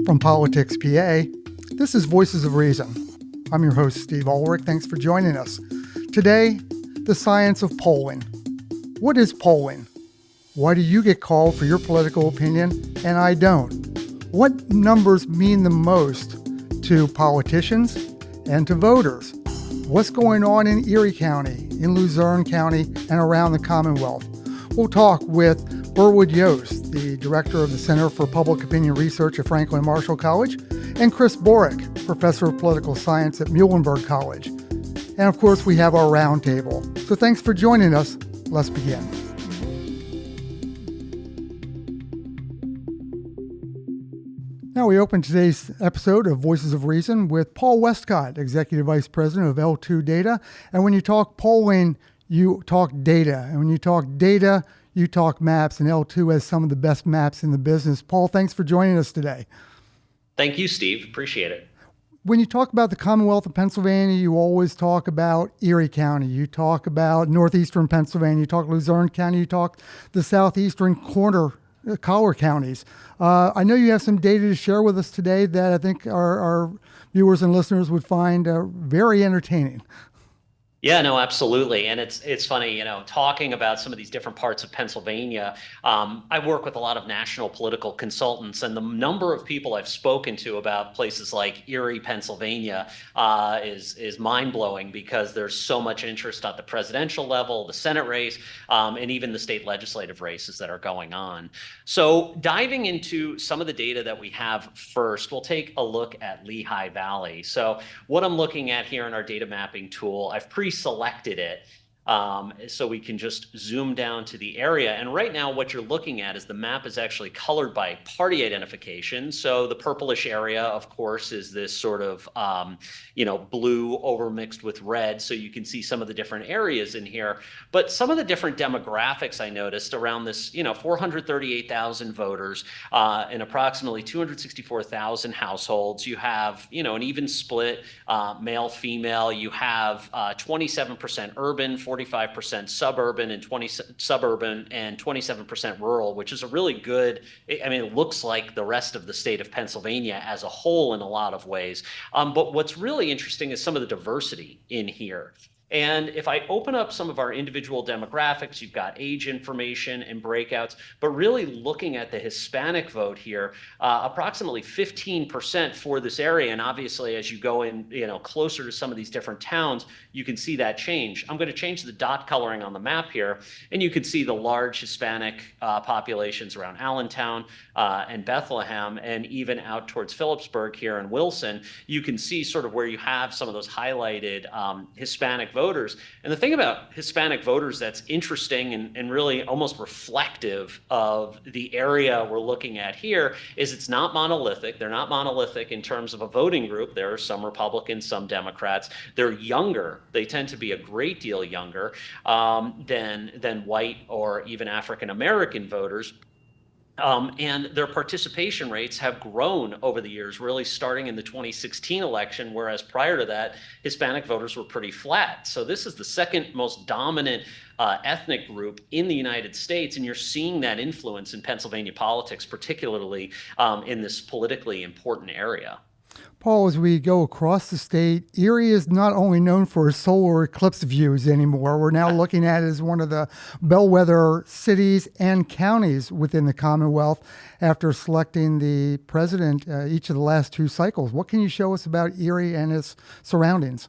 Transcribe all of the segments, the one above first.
From PoliticsPA, this is Voices of Reason. I'm your host, Steve Ulrich. Thanks for joining us. Today, the science of polling. What is polling? Why do you get called for your political opinion and I don't? What numbers mean the most to politicians and to voters? What's going on in Erie County, in Luzerne County, and around the Commonwealth? We'll talk with Berwood Yost, the director of the Center for Public Opinion Research at Franklin Marshall College, and Chris Borick, professor of political science at Muhlenberg College. And of course, we have our roundtable. So thanks for joining us. Let's begin. Now we open today's episode of Voices of Reason with Paul Westcott, Executive Vice President of L2 Data. And when you talk polling, you talk data. And when you talk data, you talk maps, and L2 has some of the best maps in the business. Paul, thanks for joining us today. Thank you, Steve. Appreciate it. When you talk about the Commonwealth of Pennsylvania, you always talk about Erie County. You talk about northeastern Pennsylvania. You talk Luzerne County. You talk the southeastern corner, collar counties. I know you have some data to share with us today that I think our viewers and listeners would find very entertaining. Yeah, no, absolutely. And it's funny, talking about some of these different parts of Pennsylvania. I work with a lot of national political consultants, and the number of people I've spoken to about places like Erie, Pennsylvania, is mind-blowing because there's so much interest at the presidential level, the Senate race, and even the state legislative races that are going on. So diving into some of the data that we have first, we'll take a look at Lehigh Valley. So what I'm looking at here in our data mapping tool, I've pre-selected it so we can just zoom down to the area. And right now what you're looking at is the map is actually colored by party identification. So the purplish area, of course, is this sort of blue overmixed with red. So you can see some of the different areas in here. But some of the different demographics I noticed around this, 438,000 voters and approximately 264,000 households. You have, an even split male, female. You have 27% urban, 45% suburban, and 27% rural, which is a really good, it looks like the rest of the state of Pennsylvania as a whole in a lot of ways. But what's really interesting is some of the diversity in here. And if I open up some of our individual demographics, you've got age information and breakouts, but really looking at the Hispanic vote here, approximately 15% for this area. And obviously, as you go in, closer to some of these different towns, you can see that change. I'm going to change the dot coloring on the map here, and you can see the large Hispanic populations around Allentown and Bethlehem, and even out towards Phillipsburg here in Wilson. You can see sort of where you have some of those highlighted Hispanic voters. And the thing about Hispanic voters that's interesting and really almost reflective of the area we're looking at here is it's not monolithic. They're not monolithic in terms of a voting group. There are some Republicans, some Democrats. They're younger. They tend to be a great deal younger than white or even African American voters. And their participation rates have grown over the years, really starting in the 2016 election, whereas prior to that, Hispanic voters were pretty flat. So this is the second most dominant ethnic group in the United States, and you're seeing that influence in Pennsylvania politics, particularly in this politically important area. Paul, as we go across the state, Erie is not only known for solar eclipse views anymore. We're now looking at it as one of the bellwether cities and counties within the Commonwealth after selecting the president each of the last two cycles. What can you show us about Erie and its surroundings?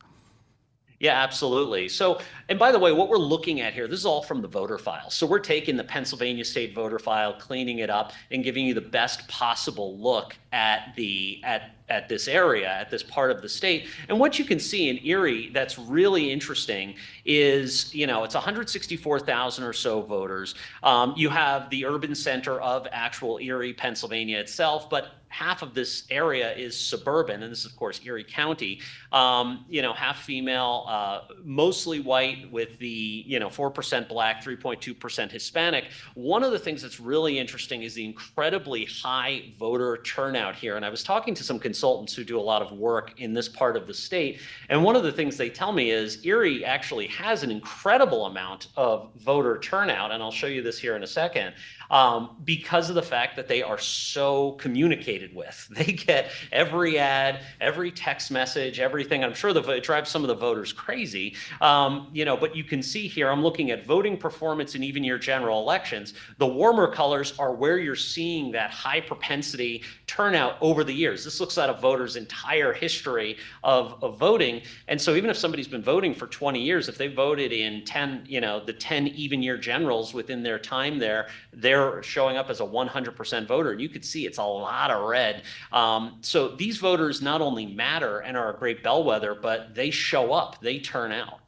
Yeah, absolutely. So, and by the way, what we're looking at here, this is all from the voter file. So we're taking the Pennsylvania state voter file, cleaning it up, and giving you the best possible look at this area, at this part of the state. And what you can see in Erie that's really interesting is, it's 164,000 or so voters. You have the urban center of actual Erie, Pennsylvania itself, but half of this area is suburban, and this is, of course, Erie County, half female, mostly white with the, 4% black, 3.2% Hispanic. One of the things that's really interesting is the incredibly high voter turnout here. And I was talking to some consultants consultants who do a lot of work in this part of the state. And one of the things they tell me is Erie actually has an incredible amount of voter turnout. And I'll show you this here in a second. Because of the fact that they are so communicated with. They get every ad, every text message, everything. I'm sure it drives some of the voters crazy. But you can see here, I'm looking at voting performance in even year general elections. The warmer colors are where you're seeing that high propensity turnout over the years. This looks at a voter's entire history of voting. And so even if somebody's been voting for 20 years, if they voted in 10, the 10 even year generals within their time there, they're showing up as a 100% voter. And you could see it's a lot of red. So these voters not only matter and are a great bellwether, but they show up, they turn out.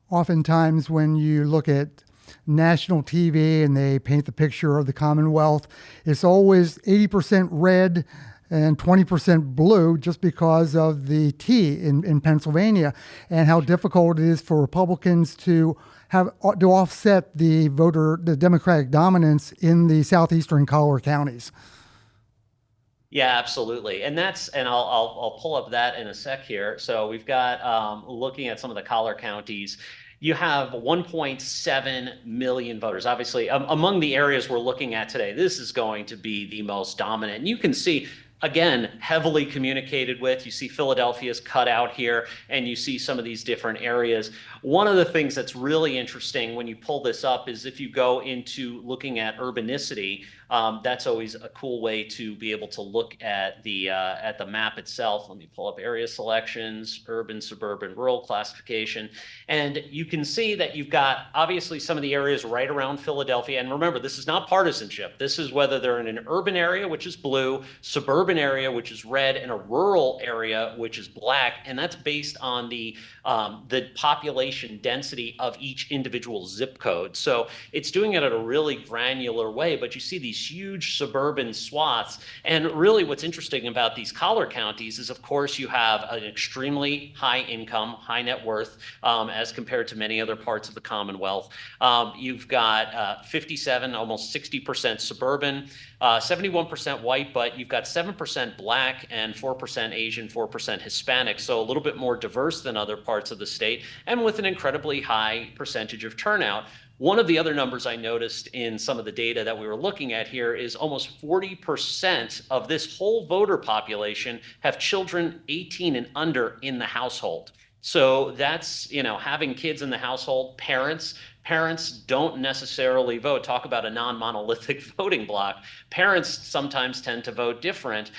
Oftentimes when you look at national TV and they paint the picture of the Commonwealth, it's always 80% red and 20% blue just because of the T in Pennsylvania and how difficult it is for Republicans to offset the Democratic dominance in the southeastern collar counties. Yeah, absolutely. And I'll pull up that in a sec here. So we've got, looking at some of the collar counties, you have 1.7 million voters. Obviously, among the areas we're looking at today, this is going to be the most dominant. And you can see, again, heavily communicated with. You see Philadelphia's cut out here, and you see some of these different areas. One of the things that's really interesting when you pull this up is if you go into looking at urbanicity, that's always a cool way to be able to look at the map itself. Let me pull up area selections, urban, suburban, rural classification. And you can see that you've got obviously some of the areas right around Philadelphia. And remember, this is not partisanship. This is whether they're in an urban area, which is blue, suburban area, which is red, and a rural area, which is black. And that's based on the population density of each individual zip code. So it's doing it at a really granular way, but you see these huge suburban swaths. And really what's interesting about these collar counties is, of course, you have an extremely high income, high net worth, as compared to many other parts of the Commonwealth. You've got 57, almost 60% suburban, 71% white, but you've got 7% black and 4% Asian, 4% Hispanic. So a little bit more diverse than other parts of the state, and with an incredibly high percentage of turnout. One of the other numbers I noticed in some of the data that we were looking at here is almost 40% of this whole voter population have children 18 and under in the household. So that's, having kids in the household, parents don't necessarily vote. Talk about a non-monolithic voting block. Parents sometimes tend to vote different,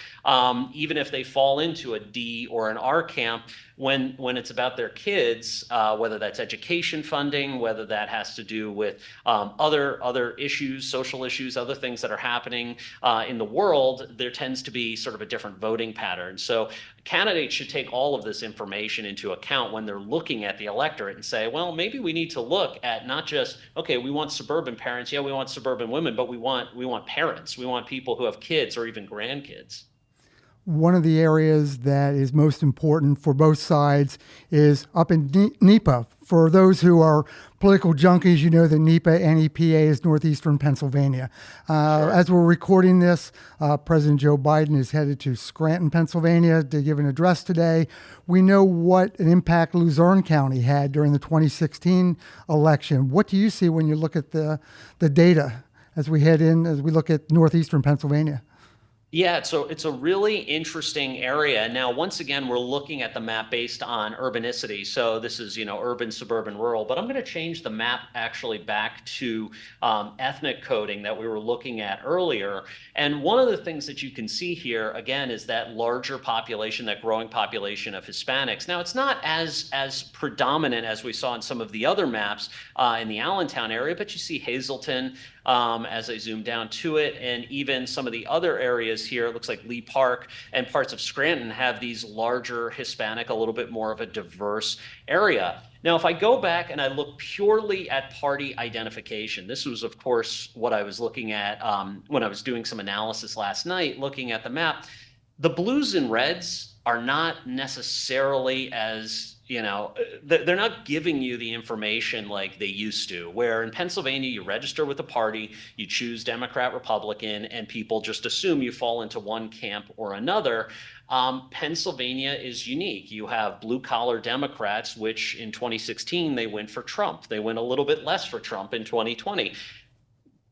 even if they fall into a D or an R camp. When it's about their kids, whether that's education funding, whether that has to do with other issues, social issues, other things that are happening in the world, there tends to be sort of a different voting pattern. So candidates should take all of this information into account when they're looking at the electorate and say, well, maybe we need to look at not just, okay, we want suburban parents, yeah, we want suburban women, but we want parents, we want people who have kids or even grandkids. One of the areas that is most important for both sides is up in NEPA. For those who are political junkies, you know that NEPA, NEPA is northeastern Pennsylvania. Sure. As we're recording this, President Joe Biden is headed to Scranton, Pennsylvania to give an address today. We know what an impact Luzerne County had during the 2016 election. What do you see when you look at the data as we look at northeastern Pennsylvania? Yeah, it's a really interesting area. Now, once again, we're looking at the map based on urbanicity. So this is, urban, suburban, rural, but I'm going to change the map actually back to ethnic coding that we were looking at earlier. And one of the things that you can see here, again, is that larger population, that growing population of Hispanics. Now, it's not as predominant as we saw in some of the other maps in the Allentown area, but you see Hazleton, as I zoom down to it, and even some of the other areas here, it looks like Lee Park and parts of Scranton have these larger Hispanic, a little bit more of a diverse area. Now, if I go back and I look purely at party identification, this was, of course, what I was looking at when I was doing some analysis last night, looking at the map. the blues and reds are not necessarily as, they're not giving you the information like they used to, where in Pennsylvania, you register with a party, you choose Democrat, Republican, and people just assume you fall into one camp or another. Pennsylvania is unique. You have blue collar Democrats, which in 2016, they went for Trump. They went a little bit less for Trump in 2020.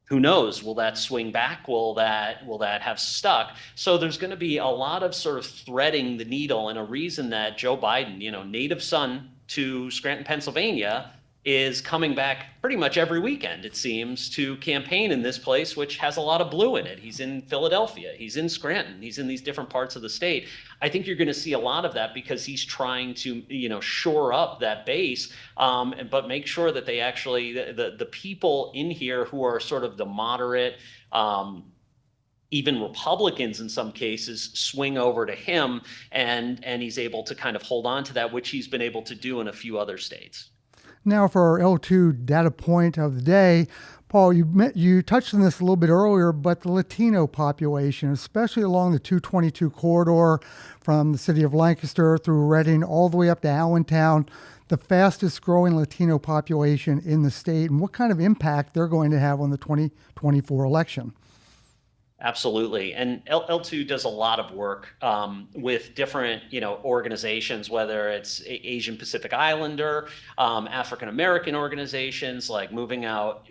Who knows? Will that swing back? Will that have stuck? So there's going to be a lot of sort of threading the needle, and a reason that Joe Biden, native son to Scranton, Pennsylvania, is coming back pretty much every weekend, it seems, to campaign in this place, which has a lot of blue in it. He's in Philadelphia, he's in Scranton, he's in these different parts of the state. I think you're going to see a lot of that because he's trying to, shore up that base, but make sure that they actually, the people in here who are sort of the moderate, even Republicans in some cases swing over to him, and he's able to kind of hold on to that, which he's been able to do in a few other states. Now, for our L2 data point of the day, Paul, you touched on this a little bit earlier, but the Latino population, especially along the 222 corridor from the city of Lancaster through Reading all the way up to Allentown, the fastest growing Latino population in the state, and what kind of impact they're going to have on the 2024 election. Absolutely. And L2 does a lot of work with different, organizations, whether it's Asian Pacific Islander, African American organizations, like moving out,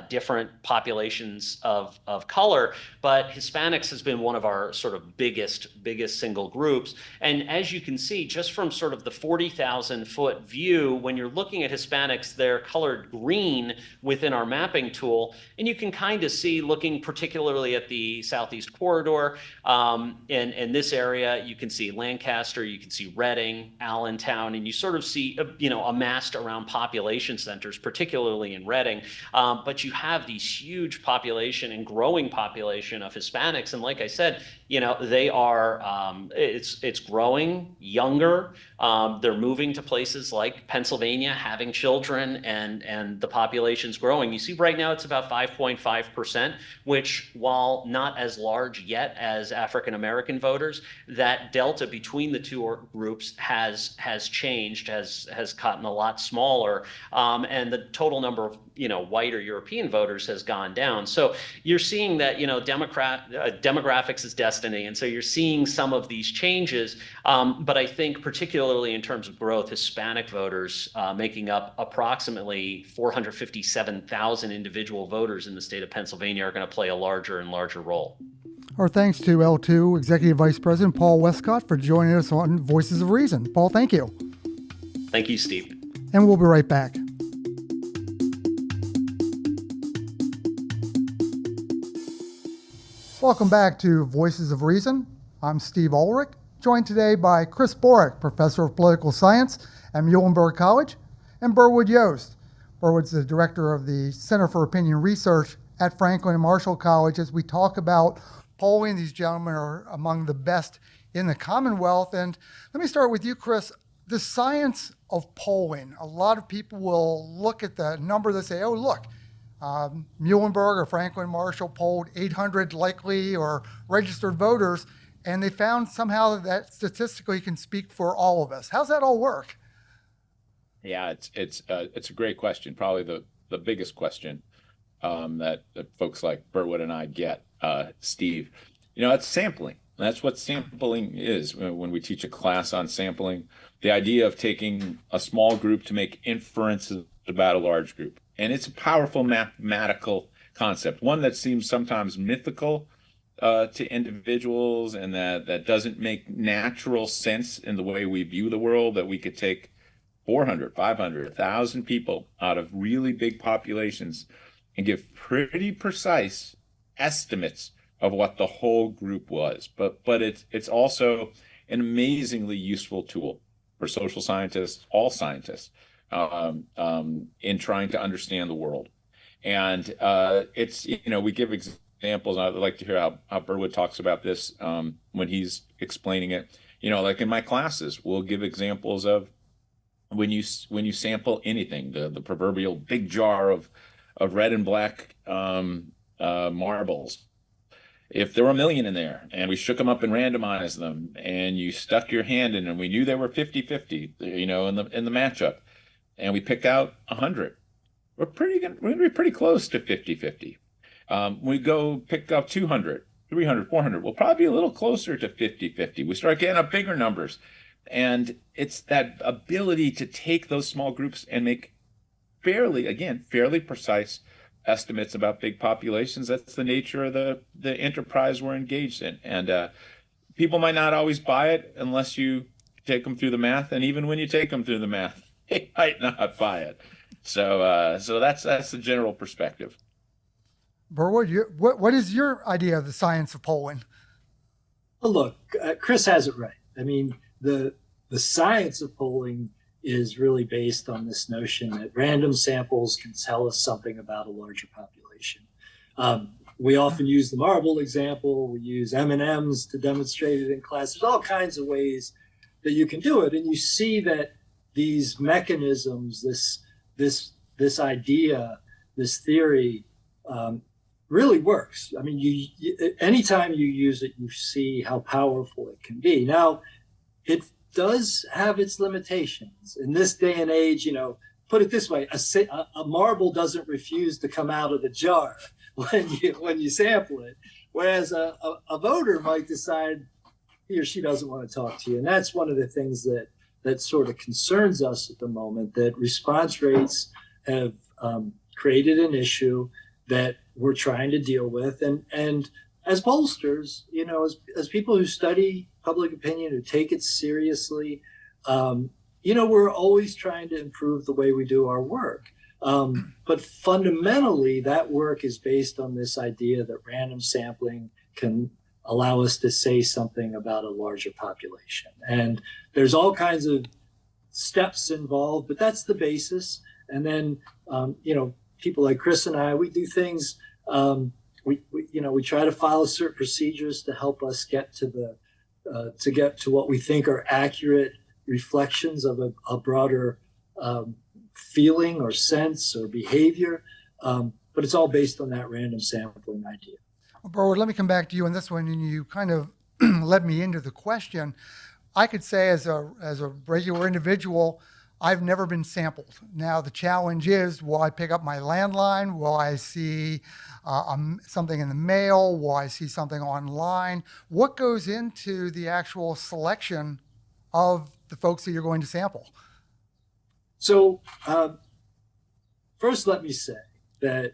different populations of color. But Hispanics has been one of our sort of biggest single groups. And as you can see, just from sort of the 40,000-foot view, when you're looking at Hispanics, they're colored green within our mapping tool. And you can kind of see, looking particularly at the southeast corridor. In this area, you can see Lancaster, you can see Reading, Allentown, and you sort of see, amassed around population centers, particularly in Reading. But you have these huge population and growing population of Hispanics. And like I said, they are, it's growing younger. They're moving to places like Pennsylvania, having children, and the population's growing. You see right now it's about 5.5%, which, while not as large yet as African American voters, that delta between the two groups has changed, has gotten a lot smaller, and the total number of white or European voters has gone down. So you're seeing that demographics is destiny, and so you're seeing some of these changes. But I think particularly in terms of growth, Hispanic voters making up approximately 457,000 individual voters in the state of Pennsylvania are going to play a larger and larger role. Our thanks to L2 Executive Vice President Paul Westcott for joining us on Voices of Reason. Paul, thank you. Thank you, Steve. And we'll be right back. Welcome back to Voices of Reason. I'm Steve Ulrich, joined today by Chris Borick, Professor of Political Science at Muhlenberg College, and Berwood Yost. Berwood's the Director of the Center for Opinion Research at Franklin and Marshall College. As we talk about polling, these gentlemen are among the best in the Commonwealth. And let me start with you, Chris. The science of polling. A lot of people will look at the number that say, oh, look, Muhlenberg or Franklin Marshall polled 800 likely or registered voters, and they found somehow that statistically can speak for all of us. How's that all work? Yeah, it's a great question. Probably the biggest question that folks like Berwood and I get, Steve. It's sampling. That's what sampling is. When we teach a class on sampling, the idea of taking a small group to make inferences about a large group. And it's a powerful mathematical concept, one that seems sometimes mythical to individuals, and that doesn't make natural sense in the way we view the world, that we could take 400, 500, 1,000 people out of really big populations and give pretty precise estimates of what the whole group was. But it's also an amazingly useful tool for social scientists, all scientists, in trying to understand the world. And it's, we give examples. I'd like to hear how Berwood talks about this when he's explaining it. Like in my classes, we'll give examples of when you sample anything, the proverbial big jar of red and black marbles. If there were a million in there and we shook them up and randomized them and you stuck your hand in and we knew they were 50-50, in the matchup, and we pick out 100, we're going to be pretty close to 50-50. We go pick up 200, 300, 400, we'll probably be a little closer to 50-50. We start getting up bigger numbers. And it's that ability to take those small groups and make fairly precise estimates about big populations. That's the nature of the enterprise we're engaged in. And people might not always buy it unless you take them through the math. And even when you take them through the math, they might not buy it. So that's the general perspective. Berwood, what is your idea of the science of polling? Well, look, Chris has it right. I mean, the science of polling is really based on this notion that random samples can tell us something about a larger population. We often use the marble example. We use M&Ms to demonstrate it in class. There's all kinds of ways that you can do it, and you see that these mechanisms, this idea, this theory, really works. I mean, anytime you use it, you see how powerful it can be. Now, it does have its limitations. In this day and age, put it this way, a marble doesn't refuse to come out of the jar when you sample it, whereas a voter might decide he or she doesn't want to talk to you. And that's one of the things that sort of concerns us at the moment, that response rates have created an issue that we're trying to deal with. And as pollsters, as people who study public opinion, who take it seriously, we're always trying to improve the way we do our work. But fundamentally, that work is based on this idea that random sampling can allow us to say something about a larger population. And there's all kinds of steps involved, but that's the basis. And then, people like Chris and I, we do things, we try to follow certain procedures to help us get to what we think are accurate reflections of a broader feeling or sense or behavior. But it's all based on that random sampling idea. Well, Berwood, let me come back to you on this one. And you kind of led me into the question. I could say as a regular individual, I've never been sampled. Now, the challenge is, will I pick up my landline? Will I see something in the mail? Will I see something online? What goes into the actual selection of the folks that you're going to sample? So first, let me say that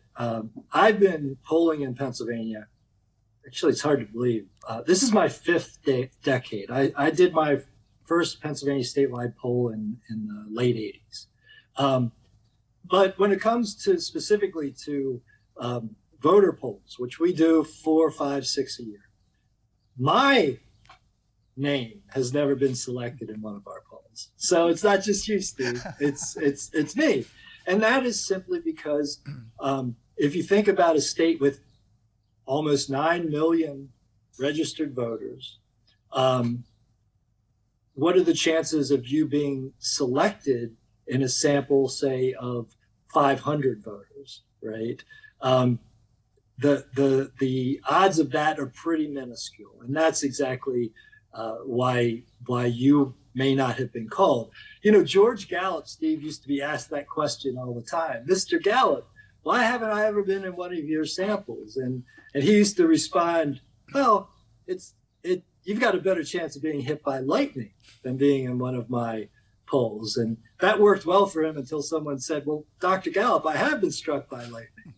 I've been polling in Pennsylvania. Actually, it's hard to believe. This is my fifth decade. I did my first Pennsylvania statewide poll in the late 80s. But when it comes to specifically to voter polls, which we do 4, 5, 6 a year, my name has never been selected in one of our polls. So it's not just you, Steve. It's me. And that is simply because if you think about a state with almost 9 million registered voters, what are the chances of you being selected in a sample, say, of 500 voters, right? The odds of that are pretty minuscule, and that's exactly why you may not have been called. George Gallup, Steve, used to be asked that question all the time. Mr. Gallup, why haven't I ever been in one of your samples? And he used to respond, well, you've got a better chance of being hit by lightning than being in one of my polls. And that worked well for him until someone said, well, Dr. Gallup, I have been struck by lightning.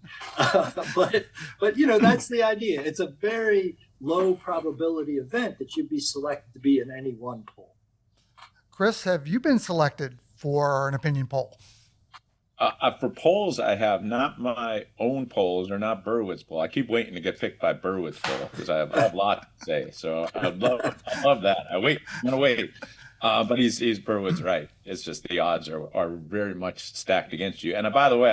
But that's the idea. It's a very low probability event that you'd be selected to be in any one poll. Chris, have you been selected for an opinion poll? For polls, I have not my own polls or not Berwood's poll. I keep waiting to get picked by Berwood's poll because I have a lot to say. So I love that. I'm gonna wait. But he's Berwood's right. It's just the odds are very much stacked against you. And by the way,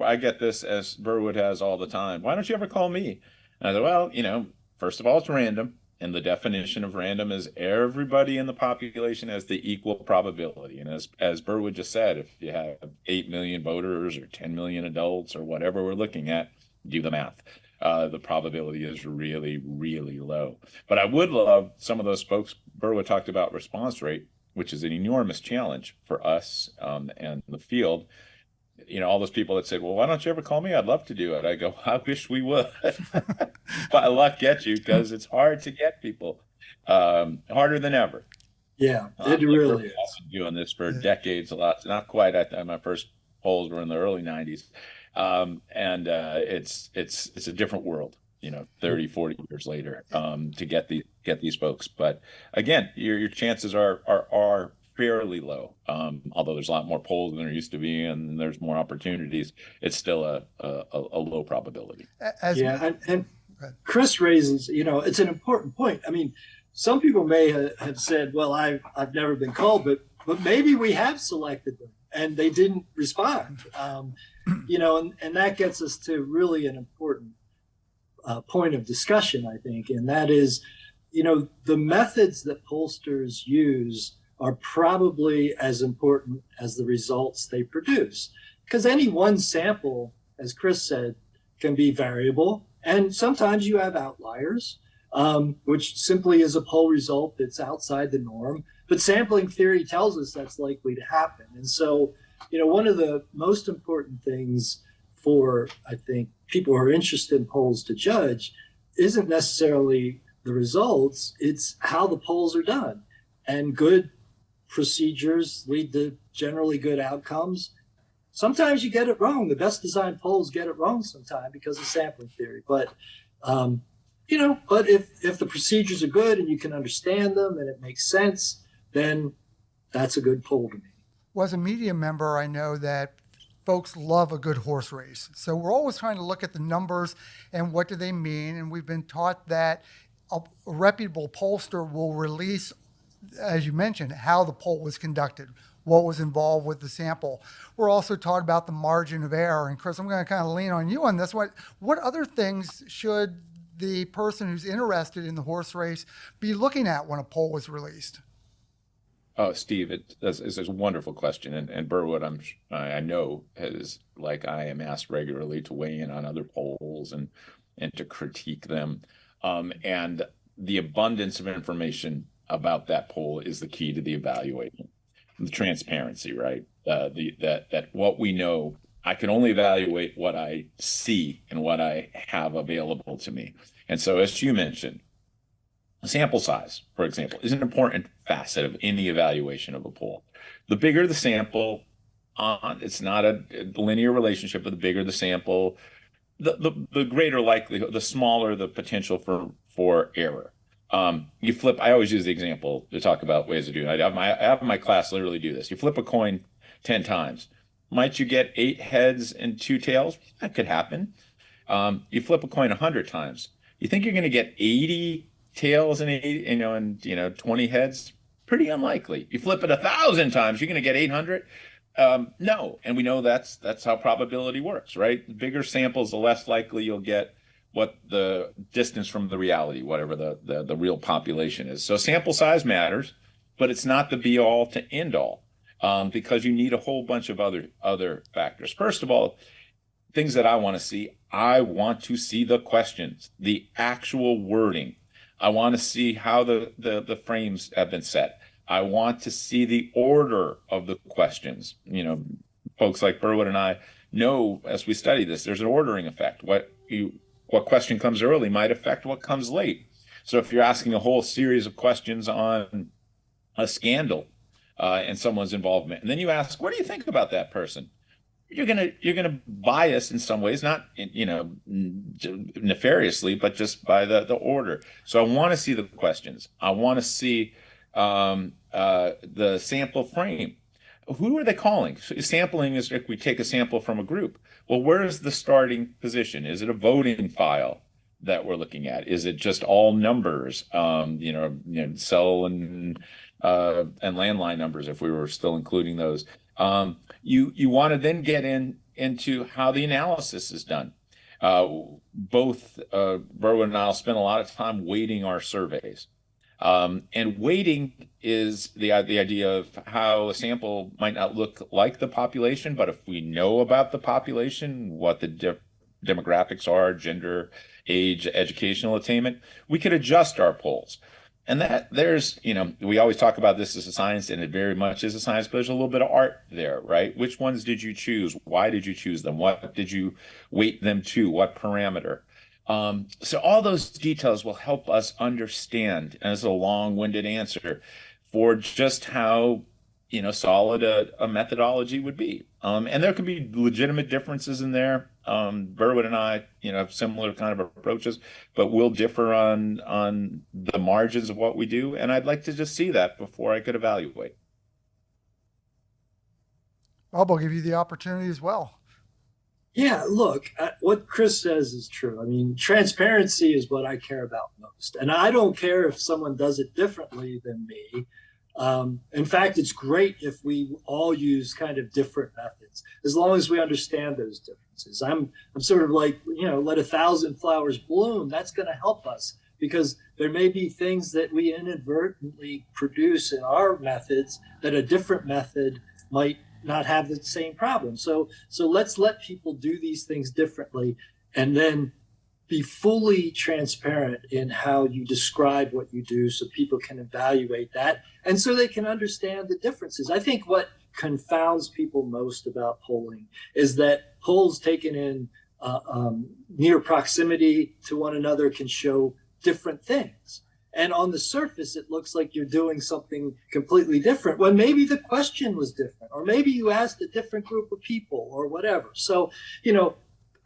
I get this as Berwood has all the time. Why don't you ever call me? And I said, well, first of all, it's random. And the definition of random is everybody in the population has the equal probability. And as Berwood just said, if you have 8 million voters or 10 million adults or whatever we're looking at, do the math. the probability is really, really low. But I would love some of those folks. Berwood talked about response rate, which is an enormous challenge for us and the field. All those people that said, well, why don't you ever call me? I'd love to do it. I go, I wish we would. But luck get you, because it's hard to get people, harder than ever. Yeah, it really is. I've been doing this for decades, a lot. Not quite. My first polls were in the early 90s. It's a different world, 30, 40 years later, to get these folks. But again, your chances are fairly low. Although there's a lot more polls than there used to be, and there's more opportunities, it's still a low probability. And Chris raises, it's an important point. I mean, some people may have said, well, I've never been called, but maybe we have selected them and they didn't respond. And that gets us to really an important point of discussion, I think, and that is, the methods that pollsters use are probably as important as the results they produce, because any one sample, as Chris said, can be variable, and sometimes you have outliers, which simply is a poll result that's outside the norm. But sampling theory tells us that's likely to happen. And so, one of the most important things for, I think, people who are interested in polls to judge isn't necessarily the results, it's how the polls are done. And good procedures lead to generally good outcomes. Sometimes you get it wrong. The best designed polls get it wrong sometimes because of sampling theory. But but if the procedures are good and you can understand them and it makes sense, then that's a good poll to me. Well, as a media member, I know that folks love a good horse race. So we're always trying to look at the numbers and what do they mean. And we've been taught that a reputable pollster will release, as you mentioned, how the poll was conducted, what was involved with the sample. We're also taught about the margin of error. And Chris, I'm going to kind of lean on you on this. What other things should the person who's interested in the horse race be looking at when a poll was released? Oh, Steve, it's a wonderful question. And Berwood, I know, has, like I am, asked regularly to weigh in on other polls and to critique them. And the abundance of information about that poll is the key to the evaluation. The transparency, right? That what we know, I can only evaluate what I see and what I have available to me. And so, as you mentioned, sample size, for example, is an important facet of any evaluation of a poll. The bigger the sample, it's not a linear relationship, but the bigger the sample, the greater likelihood, the smaller the potential for error. You flip, I always use the example to talk about ways to do it. I have my class literally do this. You flip a coin 10 times. Might you get 8 heads and 2 tails? That could happen. You flip a coin 100 times. You think you're going to get 80 tails and 20 heads? Pretty unlikely. You flip it 1,000 times, you're going to get 800. No, and we know that's how probability works, right? The bigger samples, the less likely you'll get what the distance from the reality, whatever the real population is. So sample size matters, but it's not the be all to end all, because you need a whole bunch of other factors. First of all, things that I want to see. I want to see the questions, the actual wording. I want to see how the frames have been set. I want to see the order of the questions. Folks like Berwood and I know, as we study this, there's an ordering effect. What question comes early might affect what comes late. So if you're asking a whole series of questions on a scandal and someone's involvement, and then you ask, what do you think about that person? You're gonna bias in some ways, not nefariously, but just by the order. So I want to see the questions. I want to see the sample frame. Who are they calling? Sampling is if we take a sample from a group. Well, where is the starting position? Is it a voting file that we're looking at? Is it just all numbers? Cell and landline numbers, if we were still including those. You want to then get into how the analysis is done. Both Berwood and I'll spend a lot of time weighting our surveys. And weighting is the idea of how a sample might not look like the population, but if we know about the population, what the demographics are, gender, age, educational attainment, we could adjust our polls. And that there's, we always talk about this as a science, and it very much is a science, but there's a little bit of art there, right? Which ones did you choose? Why did you choose them? What did you weight them to? What parameter? So all those details will help us understand, and it's a long-winded answer, for just how solid a methodology would be. And there could be legitimate differences in there. Berwood and I, have similar kind of approaches, but we'll differ on the margins of what we do. And I'd like to just see that before I could evaluate. Bob, I'll give you the opportunity as well. Yeah, look, what Chris says is true. I mean, transparency is what I care about most. And I don't care if someone does it differently than me. In fact, it's great if we all use kind of different methods, as long as we understand those differences. I'm sort of like, let 1,000 flowers bloom. That's going to help us, because there may be things that we inadvertently produce in our methods that a different method might not have the same problem. So let's let people do these things differently, and then be fully transparent in how you describe what you do, so people can evaluate that, and so they can understand the differences. I think what confounds people most about polling is that polls taken in near proximity to one another can show different things. And on the surface, it looks like you're doing something completely different, when maybe the question was different, or maybe you asked a different group of people, or whatever. So,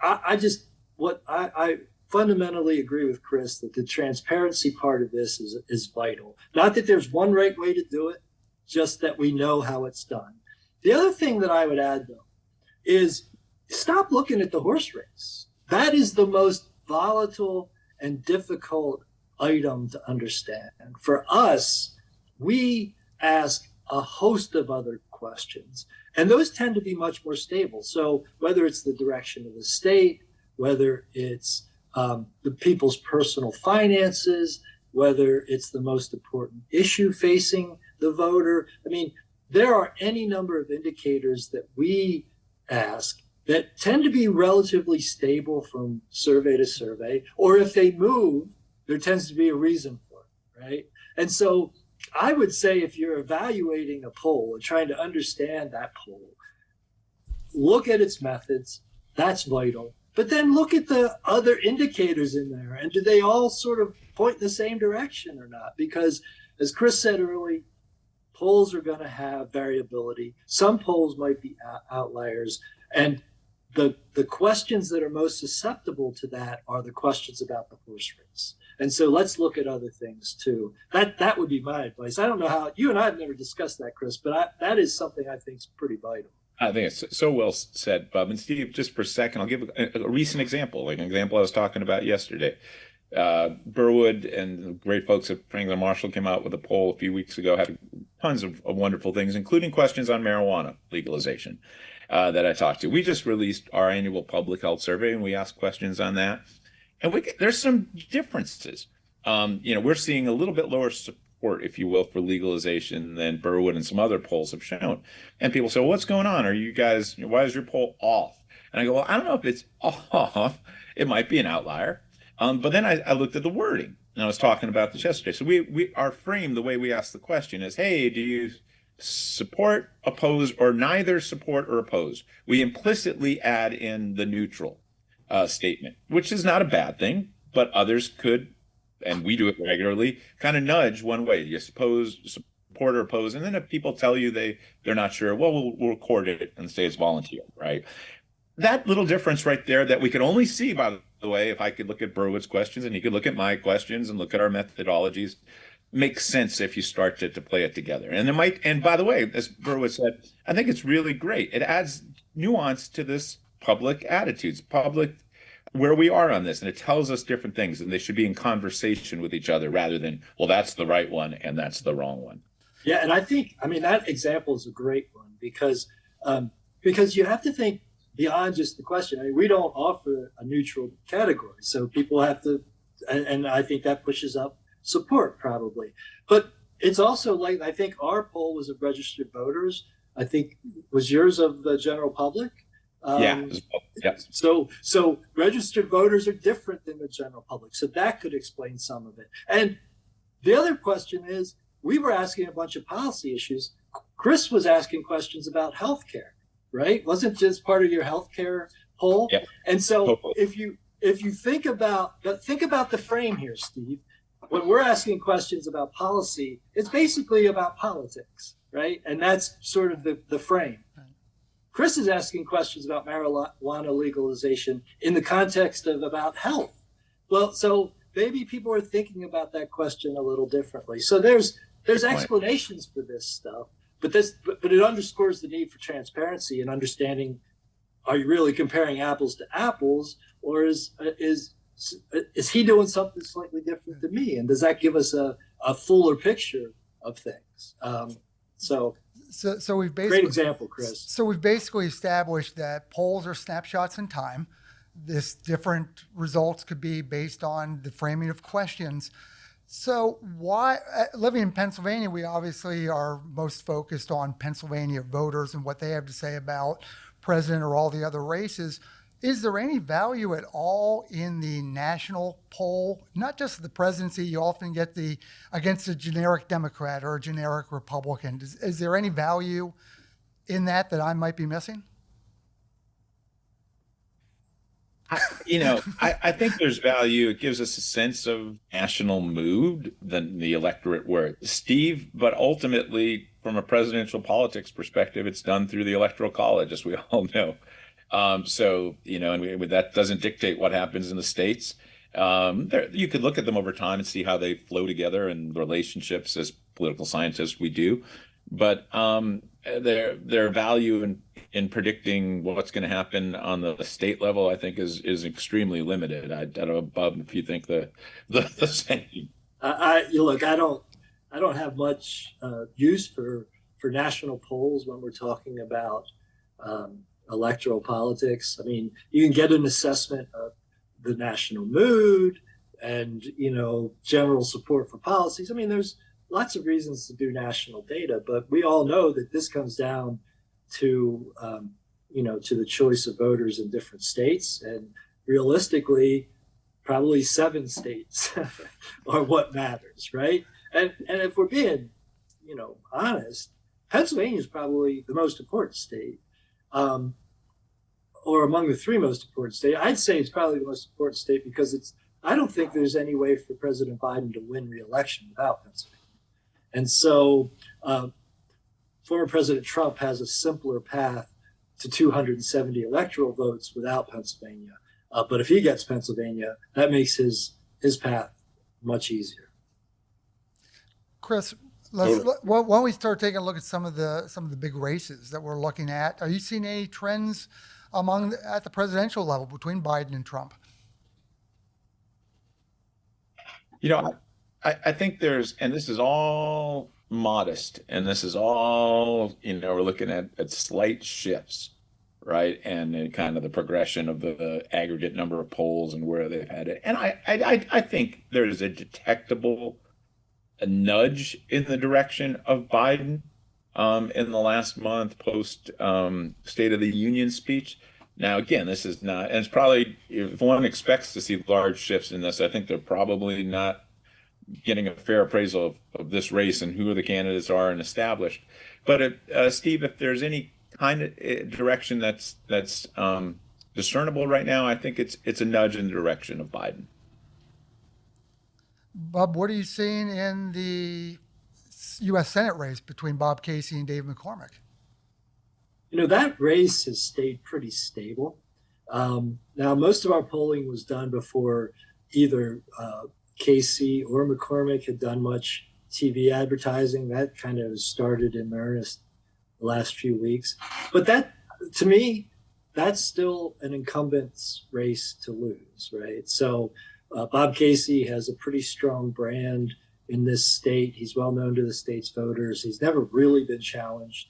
I fundamentally agree with Chris that the transparency part of this is vital. Not that there's one right way to do it, just that we know how it's done. The other thing that I would add, though, is stop looking at the horse race. That is the most volatile and difficult item to understand. For us, we ask a host of other questions, and those tend to be much more stable. So whether it's the direction of the state, whether it's the people's personal finances, whether it's the most important issue facing the voter. I mean, there are any number of indicators that we ask that tend to be relatively stable from survey to survey, or if they move, there tends to be a reason for it, right? And so I would say, if you're evaluating a poll and trying to understand that poll, look at its methods. That's vital. But then look at the other indicators in there, and do they all sort of point in the same direction or not? Because, as Chris said early, polls are going to have variability. Some polls might be outliers, and the questions that are most susceptible to that are the questions about the horse race. And so let's look at other things too. That would be my advice. I don't know how, you and I have never discussed that, Chris, but that is something I think is pretty vital. I think it's so well said, Bob. And Steve, just for a second, I'll give a recent example, like an example I was talking about yesterday. Berwood and the great folks at Franklin Marshall came out with a poll a few weeks ago, had tons of wonderful things, including questions on marijuana legalization that I talked to. We just released our annual public health survey, and we asked questions on that. And there's some differences. We're seeing a little bit lower support, if you will, for legalization than Berwood and some other polls have shown. And people say, well, what's going on? Are you guys, why is your poll off? And I go, well, I don't know if it's off. It might be an outlier. But then I looked at the wording, and I was talking about this yesterday. So our frame, the way we ask the question is, hey, do you support, oppose, or neither support or oppose? We implicitly add in the neutral statement, which is not a bad thing, but others could, and we do it regularly, kind of nudge one way. You support or oppose, and then if people tell you they're not sure, well, we'll record it and say it's volunteer, right? That little difference right there that we could only see, by the way, if I could look at Berwood's questions and you could look at my questions and look at our methodologies, makes sense if you start to play it together. And by the way, as Berwood said, I think it's really great. It adds nuance to this public attitudes, where we are on this, and it tells us different things, and they should be in conversation with each other rather than, well, that's the right one and that's the wrong one. Yeah, and I think, that example is a great one because you have to think beyond just the question. We don't offer a neutral category, so people have to, and I think that pushes up support probably. But it's also like, I think our poll was of registered voters. I think, was yours of the general public? Yeah. Yes. So registered voters are different than the general public. So that could explain some of it. And the other question is, we were asking a bunch of policy issues. Chris was asking questions about healthcare, right? Wasn't just part of your healthcare poll? Yeah. And so if you think about the frame here, Steve, when we're asking questions about policy, it's basically about politics, right? And that's sort of the frame. Chris is asking questions about marijuana legalization in the context of about health. Well, so maybe people are thinking about that question a little differently. So there's explanations for this stuff, but it underscores the need for transparency and understanding. Are you really comparing apples to apples, or is he doing something slightly different than me? And does that give us a fuller picture of things? So we've basically, great example, Chris. So we've basically established that polls are snapshots in time. This different results could be based on the framing of questions. So why, living in Pennsylvania, we obviously are most focused on Pennsylvania voters and what they have to say about president or all the other races. Is there any value at all in the national poll? Not just the presidency, you often get against a generic Democrat or a generic Republican. Is there any value in that I might be missing? I think there's value. It gives us a sense of national mood than the electorate were. Steve, but ultimately, from a presidential politics perspective, it's done through the Electoral College, as we all know. And that doesn't dictate what happens in the states. You could look at them over time and see how they flow together and relationships. As political scientists, we do. But their value in predicting what's going to happen on the state level, I think, is extremely limited. I don't know, Bob, if you think the same. I don't have much use for national polls when we're talking about electoral politics. I mean, you can get an assessment of the national mood and general support for policies. I mean, there's lots of reasons to do national data, but we all know that this comes down to to the choice of voters in different states, and realistically, probably 7 states are what matters, right? And if we're being honest, Pennsylvania is probably the most important state, or among the 3 most important states. I'd say it's probably the most important state because I don't think there's any way for President Biden to win re-election without Pennsylvania. And so former President Trump has a simpler path to 270 electoral votes without Pennsylvania. But if he gets Pennsylvania, that makes his path much easier. Chris, why don't we start taking a look at some of the big races that we're looking at? Are you seeing any trends at the presidential level between Biden and Trump? I think and this is all modest, and this is all, we're looking at slight shifts, right? And kind of the progression of the aggregate number of polls and where they've had it. And I think there's a detectable nudge in the direction of Biden in the last month post State of the Union speech. Now, again, this is not, and it's probably, if one expects to see large shifts in this, I think they're probably not getting a fair appraisal of this race and who the candidates are and established. But Steve, if there's any kind of direction that's discernible right now, I think it's a nudge in the direction of Biden. Bob, what are you seeing in the U.S. Senate race between Bob Casey and Dave McCormick? That race has stayed pretty stable. Now, most of our polling was done before either Casey or McCormick had done much TV advertising. That kind of started in earnest the last few weeks. But that, to me, that's still an incumbent's race to lose, right? So Bob Casey has a pretty strong brand in this state. He's well known to the state's voters. He's never really been challenged.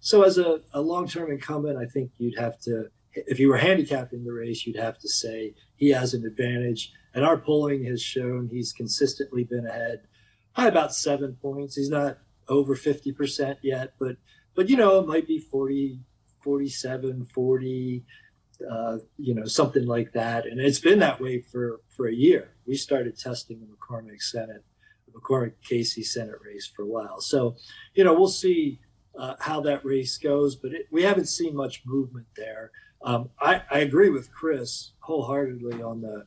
So as a long-term incumbent, I think you'd have to, if you were handicapping the race, you'd have to say he has an advantage. And our polling has shown he's consistently been ahead by about 7 points. He's not over 50% yet, but it might be 40, 47, 40, something like that. And it's been that way for a year. We started testing the McCormick Casey Senate race for a while. So, we'll see how that race goes, but we haven't seen much movement there. I agree with Chris wholeheartedly on the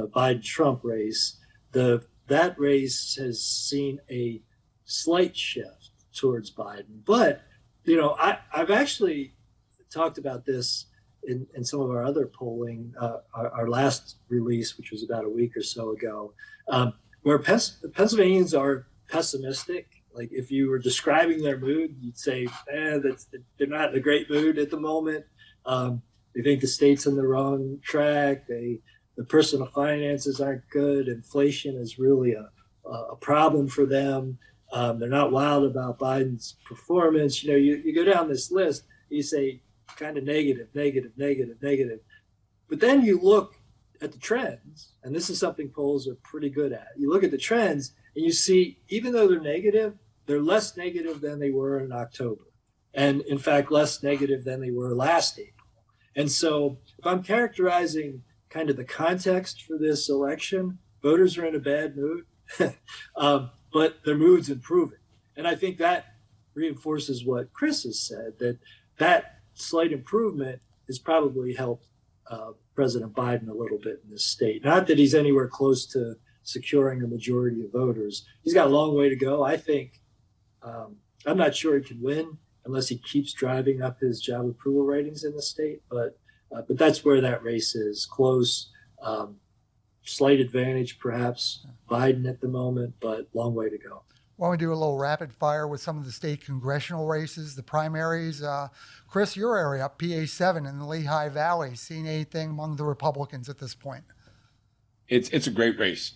Biden-Trump race. That race has seen a slight shift towards Biden, but I've actually talked about this in some of our other polling, our last release, which was about a week or so ago, where Pennsylvanians are pessimistic. Like if you were describing their mood, you'd say, they're not in a great mood at the moment. They think the state's on the wrong track. The personal finances aren't good. Inflation is really a problem for them. They're not wild about Biden's performance. You go down this list, you say kind of negative. But then you look at the trends, and this is something polls are pretty good at. You look at the trends and you see, even though they're negative, they're less negative than they were in October. And in fact, less negative than they were last April. And so if I'm characterizing kind of the context for this election, voters are in a bad mood, but their mood's improving. And I think that reinforces what Chris has said, that slight improvement has probably helped President Biden a little bit in this state. Not that he's anywhere close to securing a majority of voters. He's got a long way to go. I think, I'm not sure he can win unless he keeps driving up his job approval ratings in the state, but that's where that race is. Close, slight advantage perhaps Biden at the moment, but long way to go. Why don't we do a little rapid fire with some of the state congressional races, the primaries? Chris, your area, PA 7 in the Lehigh Valley, seen anything among the Republicans at this point? It's a great race,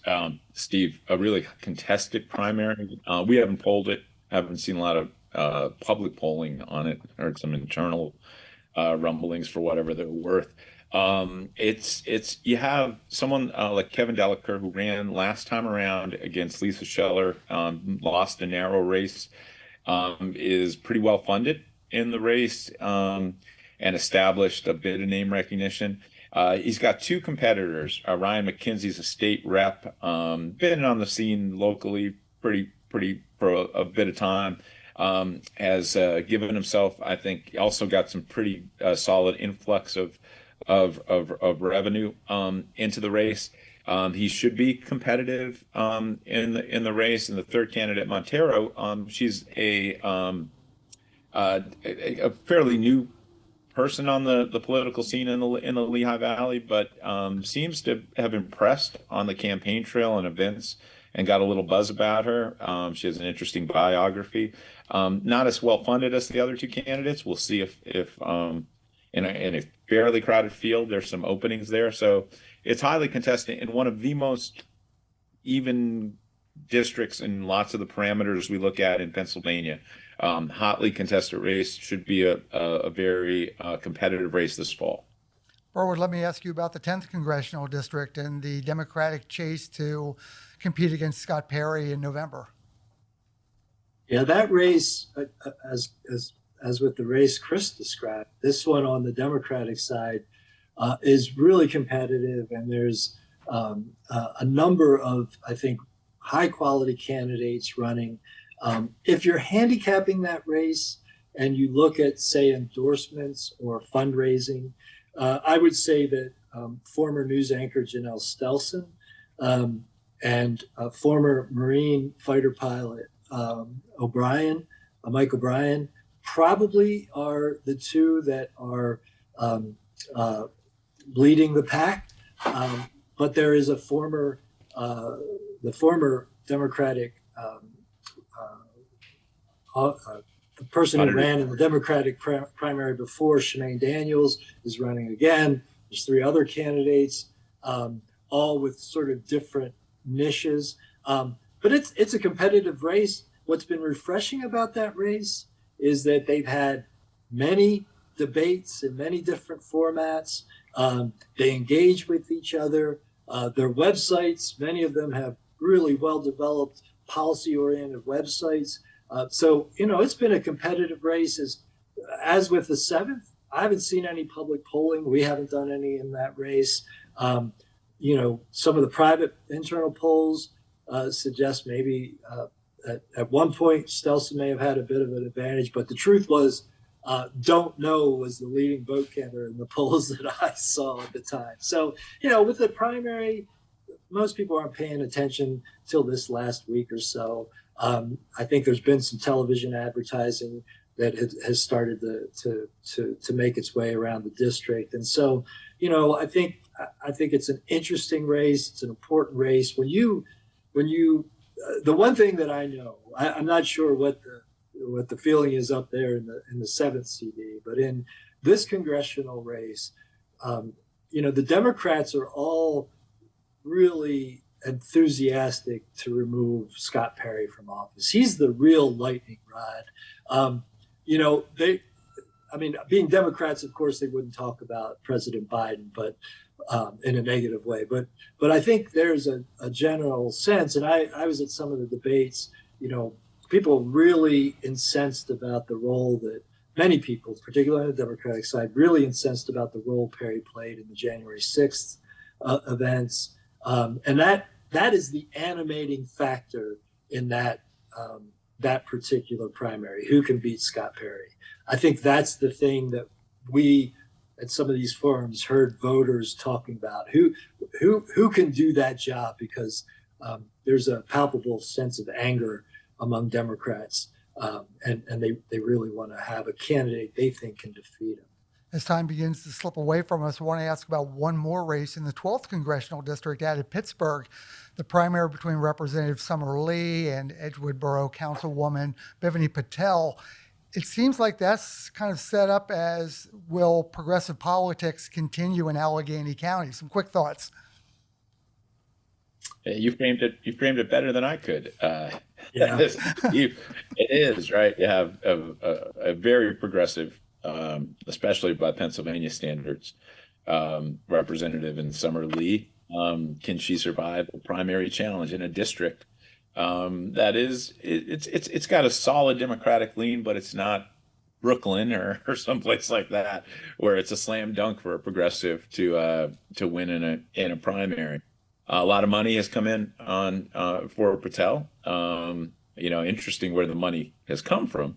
Steve, a really contested primary. We haven't polled it, haven't seen a lot of public polling on it, heard some internal rumblings for whatever they're worth. You have someone like Kevin Delacour, who ran last time around against Lisa Scheller, lost a narrow race, is pretty well funded in the race, and established a bit of name recognition. He's got two competitors. Ryan McKenzie's a state rep, been on the scene locally pretty for a bit of time. Has given himself, I think, also got some pretty solid influx of revenue into the race. He should be competitive in the race. And the third candidate, Montero, she's a fairly new person on the political scene in the Lehigh Valley, but seems to have impressed on the campaign trail and events and got a little buzz about her. She has an interesting biography. Not as well funded as the other two candidates. We'll see if in a fairly crowded field, there's some openings there. So it's highly contested in one of the most even districts in lots of the parameters we look at in Pennsylvania. Hotly contested race, should be a very competitive race this fall. Berwood, let me ask you about the 10th Congressional District and the Democratic chase to compete against Scott Perry in November. Yeah, that race, as with the race Chris described, this one on the Democratic side is really competitive, and there's a number of, I think, high-quality candidates running. If you're handicapping that race and you look at, say, endorsements or fundraising, I would say that former news anchor Janelle Stelson and former Marine fighter pilot Mike O'Brien, probably are the two that are leading the pack. But there is the former Democratic, the person who ran in the Democratic primary before, Shemaine Daniels, is running again. There's three other candidates, all with sort of different niches. But it's a competitive race. What's been refreshing about that race is that they've had many debates in many different formats. They engage with each other. Their websites, many of them have really well-developed policy-oriented websites. So, it's been a competitive race. As as with the 7th, I haven't seen any public polling. We haven't done any in that race. Some of the private internal polls suggest maybe at one point Stelson may have had a bit of an advantage, but the truth was, don't know was the leading vote getter in the polls that I saw at the time. So, with the primary, most people aren't paying attention till this last week or so. I think there's been some television advertising that has started to make its way around the district, and so I think it's an interesting race. It's an important race. When you the one thing that I know, I'm not sure what the feeling is up there in the 7th CD, but in this congressional race, the Democrats are all really enthusiastic to remove Scott Perry from office. He's the real lightning rod. Being Democrats, of course, they wouldn't talk about President Biden, but in a negative way. But I think there's a general sense, and I was at some of the debates, people really incensed about the role that many people, particularly on the Democratic side, really incensed about the role Perry played in the January 6th events. And that is the animating factor in that particular primary. Who can beat Scott Perry? I think that's the thing that we at some of these forums heard voters talking about. Who can do that job? Because there's a palpable sense of anger among Democrats, and they really want to have a candidate they think can defeat him. As time begins to slip away from us, I want to ask about one more race in the 12th Congressional District out of Pittsburgh, the primary between Representative Summer Lee and Edgewood Borough Councilwoman Bivani Patel. It seems like that's kind of set up as, will progressive politics continue in Allegheny County? Some quick thoughts. You framed it better than I could. Yeah. It is, right? You have a very progressive, especially by Pennsylvania standards, representative in Summer Lee. Can she survive a primary challenge in a district that is, it's got a solid Democratic lean, but it's not Brooklyn or someplace like that where it's a slam dunk for a progressive to win in a primary. A lot of money has come in for Patel. Interesting where the money has come from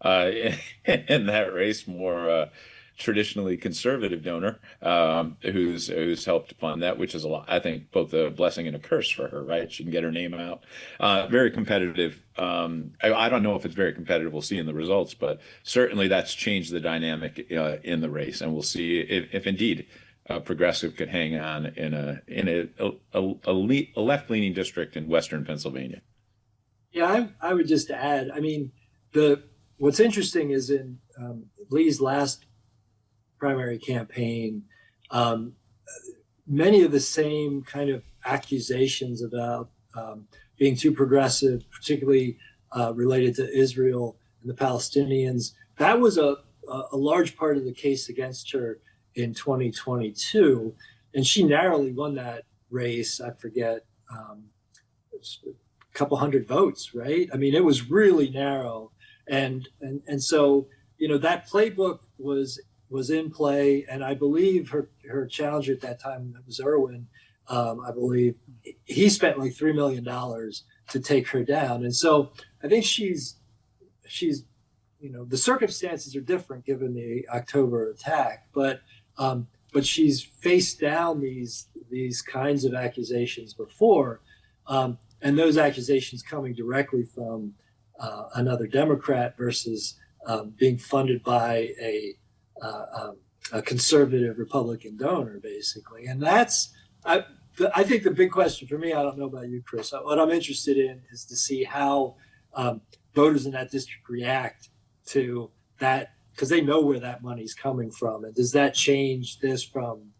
in that race. More traditionally conservative donor who's helped fund that, which is a lot. I think both a blessing and a curse for her. Right, she can get her name out. Very competitive. I don't know if it's very competitive. We'll see in the results, but certainly that's changed the dynamic in the race, and we'll see if indeed. Progressive could hang on in a left-leaning district in Western Pennsylvania. Yeah, I would just add. I mean, what's interesting is in Lee's last primary campaign, many of the same kind of accusations about being too progressive, particularly related to Israel and the Palestinians, that was a large part of the case against her in 2022, and she narrowly won that race. I forget, a couple hundred votes, right? I mean, it was really narrow, and so that playbook was in play, and I believe her challenger at that time, that was Irwin, I believe he spent like $3 million to take her down, and so I think she's the circumstances are different given the October attack, but she's faced down these kinds of accusations before, and those accusations coming directly from another Democrat versus being funded by a conservative Republican donor, basically. And that's, I think the big question for me, I don't know about you, Chris, what I'm interested in is to see how voters in that district react to that, because they know where that money's coming from. And does that change this from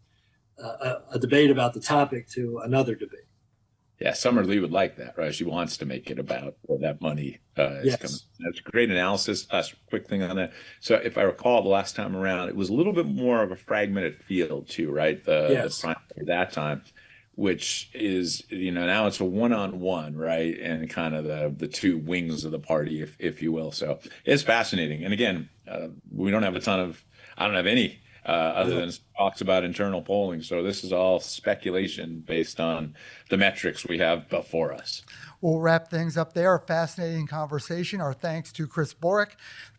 a debate about the topic to another debate? Yeah, Summer Lee would like that, right? She wants to make it about where that money is coming. That's great analysis. Last quick thing on that. So if I recall, the last time around, it was a little bit more of a fragmented field too, right? The primary that time. which is, now it's a one-on-one, right? And kind of the two wings of the party, if you will. So it's fascinating. And again, we don't have I don't have any other than talks about internal polling. So this is all speculation based on the metrics we have before us. We'll wrap things up there. A fascinating conversation. Our thanks to Chris Borick,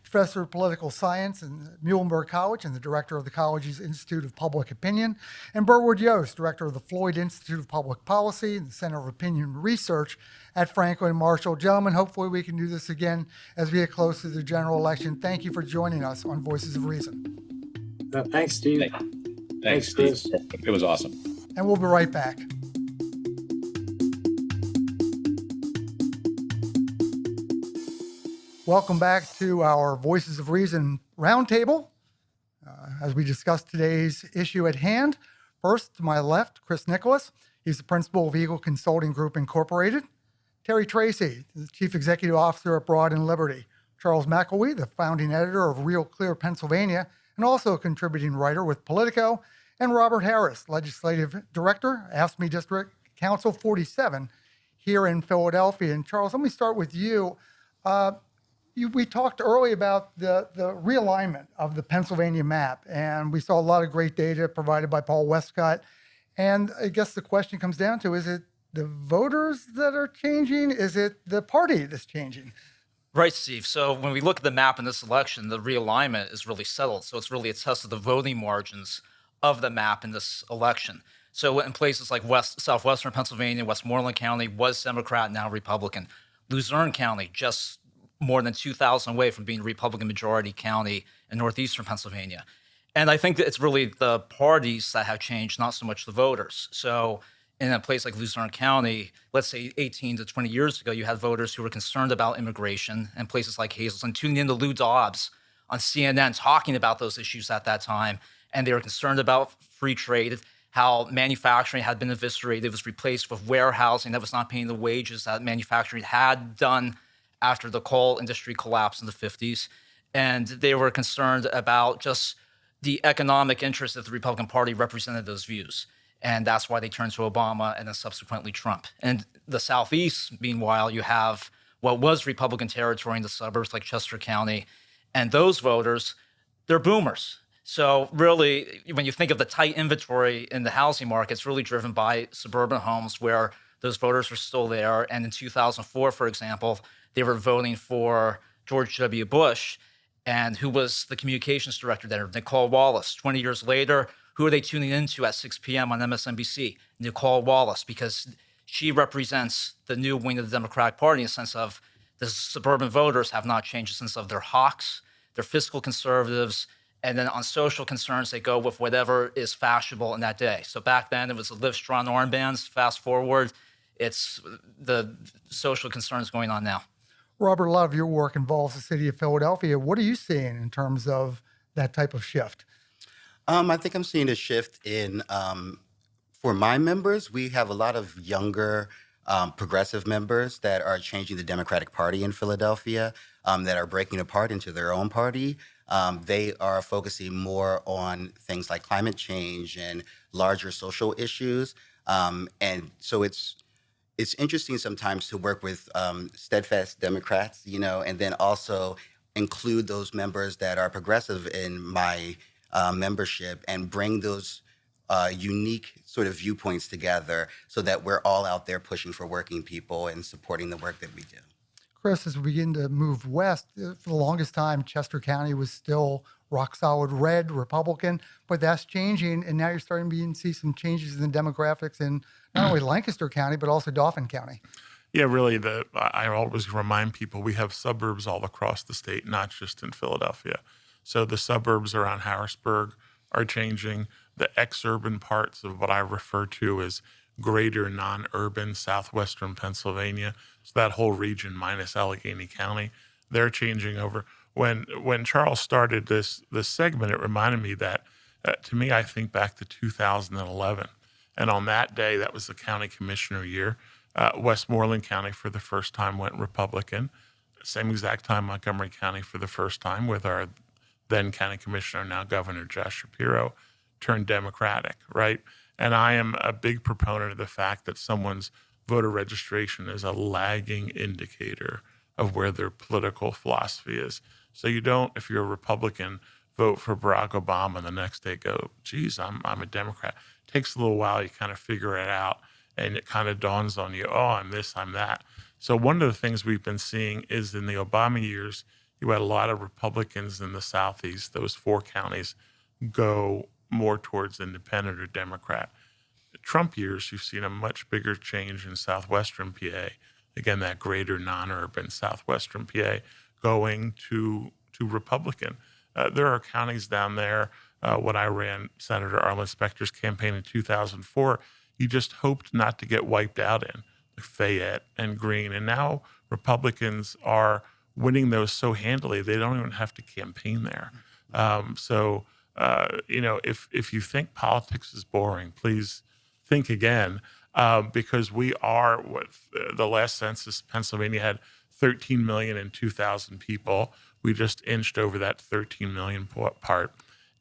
professor of political science at Muhlenberg College and the director of the college's Institute of Public Opinion, and Berwood Yost, director of the Floyd Institute of Public Policy and the Center of Opinion Research at Franklin Marshall. Gentlemen, hopefully we can do this again as we get close to the general election. Thank you for joining us on Voices of Reason. Thanks, Steve. Thanks, Chris. Steve. It was awesome. And we'll be right back. Welcome back to our Voices of Reason Roundtable as we discuss today's issue at hand. First, to my left, Chris Nicholas. He's the principal of Eagle Consulting Group Incorporated. Terry Tracy, the chief executive officer at Broad and Liberty. Charles McElwee, the founding editor of Real Clear Pennsylvania, and also a contributing writer with Politico. And Robert Harris, legislative director, AFSCME District Council 47 here in Philadelphia. And Charles, let me start with you. We talked earlier about the realignment of the Pennsylvania map, and we saw a lot of great data provided by Paul Westcott. And I guess the question comes down to, is it the voters that are changing? Is it the party that's changing? Right, Steve. So when we look at the map in this election, the realignment is really settled. So it's really a test of the voting margins of the map in this election. So in places like southwestern Pennsylvania, Westmoreland County was Democrat, now Republican. Luzerne County, just more than 2,000 away from being Republican majority county in northeastern Pennsylvania. And I think that it's really the parties that have changed, not so much the voters. So in a place like Luzerne County, let's say 18 to 20 years ago, you had voters who were concerned about immigration, and places like Hazleton tuning into Lou Dobbs on CNN talking about those issues at that time. And they were concerned about free trade, how manufacturing had been eviscerated. It was replaced with warehousing that was not paying the wages that manufacturing had done after the coal industry collapsed in the 50s. And they were concerned about just the economic interest that the Republican Party represented those views. And that's why they turned to Obama and then subsequently Trump. And the Southeast, meanwhile, you have what was Republican territory in the suburbs like Chester County. And those voters, they're boomers. So really, when you think of the tight inventory in the housing market, it's really driven by suburban homes where those voters are still there. And in 2004, for example, they were voting for George W. Bush, and who was the communications director there, Nicole Wallace. 20 years later, who are they tuning into at 6 p.m. on MSNBC? Nicole Wallace, because she represents the new wing of the Democratic Party in the sense of the suburban voters have not changed in the sense of they're hawks, they're fiscal conservatives, and then on social concerns, they go with whatever is fashionable in that day. So back then, it was the Live Strong armbands. Fast forward, it's the social concerns going on now. Robert, a lot of your work involves the city of Philadelphia. What are you seeing in terms of that type of shift? I think I'm seeing a shift in, for my members, we have a lot of younger progressive members that are changing the Democratic Party in Philadelphia, that are breaking apart into their own party. They are focusing more on things like climate change and larger social issues. And so it's interesting sometimes to work with steadfast Democrats, and then also include those members that are progressive in my membership and bring those unique sort of viewpoints together so that we're all out there pushing for working people and supporting the work that we do. Chris, as we begin to move west, for the longest time, Chester County was still rock solid red Republican, but that's changing. And now you're starting to see some changes in the demographics in not only Lancaster County, but also Dauphin County. Yeah, really, I always remind people we have suburbs all across the state, not just in Philadelphia. So the suburbs around Harrisburg are changing. The exurban parts of what I refer to as greater non-urban southwestern Pennsylvania, so that whole region minus Allegheny County, they're changing over. When Charles started this segment, it reminded me that, to me, I think back to 2011. And on that day, that was the county commissioner year, Westmoreland County for the first time went Republican. Same exact time Montgomery County for the first time with our then county commissioner, now Governor Josh Shapiro, turned Democratic, right? And I am a big proponent of the fact that someone's voter registration is a lagging indicator of where their political philosophy is. So you don't, if you're a Republican, vote for Barack Obama and the next day go, geez, I'm a Democrat. It takes a little while, you kind of figure it out, and it kind of dawns on you, oh, I'm this, I'm that. So one of the things we've been seeing is in the Obama years, you had a lot of Republicans in the Southeast, those 4 counties, go more towards independent or Democrat. The Trump years, you've seen a much bigger change in southwestern PA. Again, that greater non-urban southwestern PA going to Republican. There are counties down there. When I ran Senator Arlen Specter's campaign in 2004, you just hoped not to get wiped out in, like Fayette and Greene. And now Republicans are winning those so handily, they don't even have to campaign there. If you think politics is boring, please think again, because we are the last census, Pennsylvania had 13 million and 2,000 people. We just inched over that 13 million part.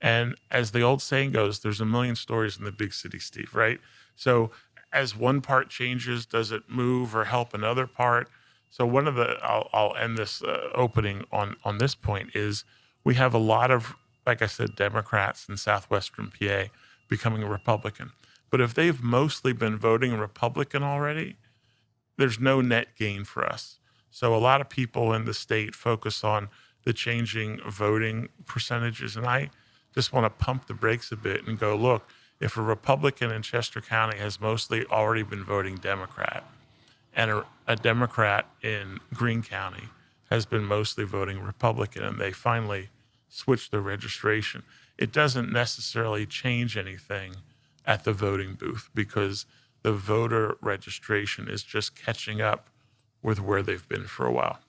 And as the old saying goes, there's a million stories in the big city, Steve, right? So as one part changes, does it move or help another part? So I'll end this opening on this point is we have a lot of, like I said, Democrats in southwestern PA becoming a Republican. But if they've mostly been voting Republican already, there's no net gain for us. So a lot of people in the state focus on the changing voting percentages. And I just want to pump the brakes a bit and go, look, if a Republican in Chester County has mostly already been voting Democrat, and a Democrat in Greene County has been mostly voting Republican, and they finally switched their registration, it doesn't necessarily change anything at the voting booth because the voter registration is just catching up with where they've been for a while.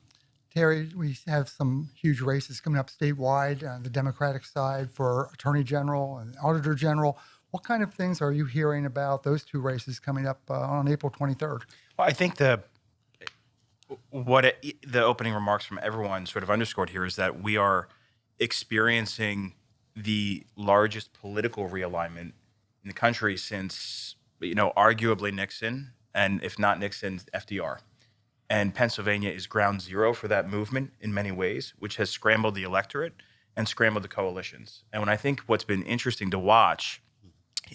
Terry, we have some huge races coming up statewide on the Democratic side for Attorney General and Auditor General. What kind of things are you hearing about those 2 races coming up on April 23rd? Well, I think the opening remarks from everyone sort of underscored here is that we are experiencing the largest political realignment in the country since, arguably Nixon, and if not Nixon, FDR. And Pennsylvania is ground zero for that movement in many ways, which has scrambled the electorate and scrambled the coalitions. And I think what's been interesting to watch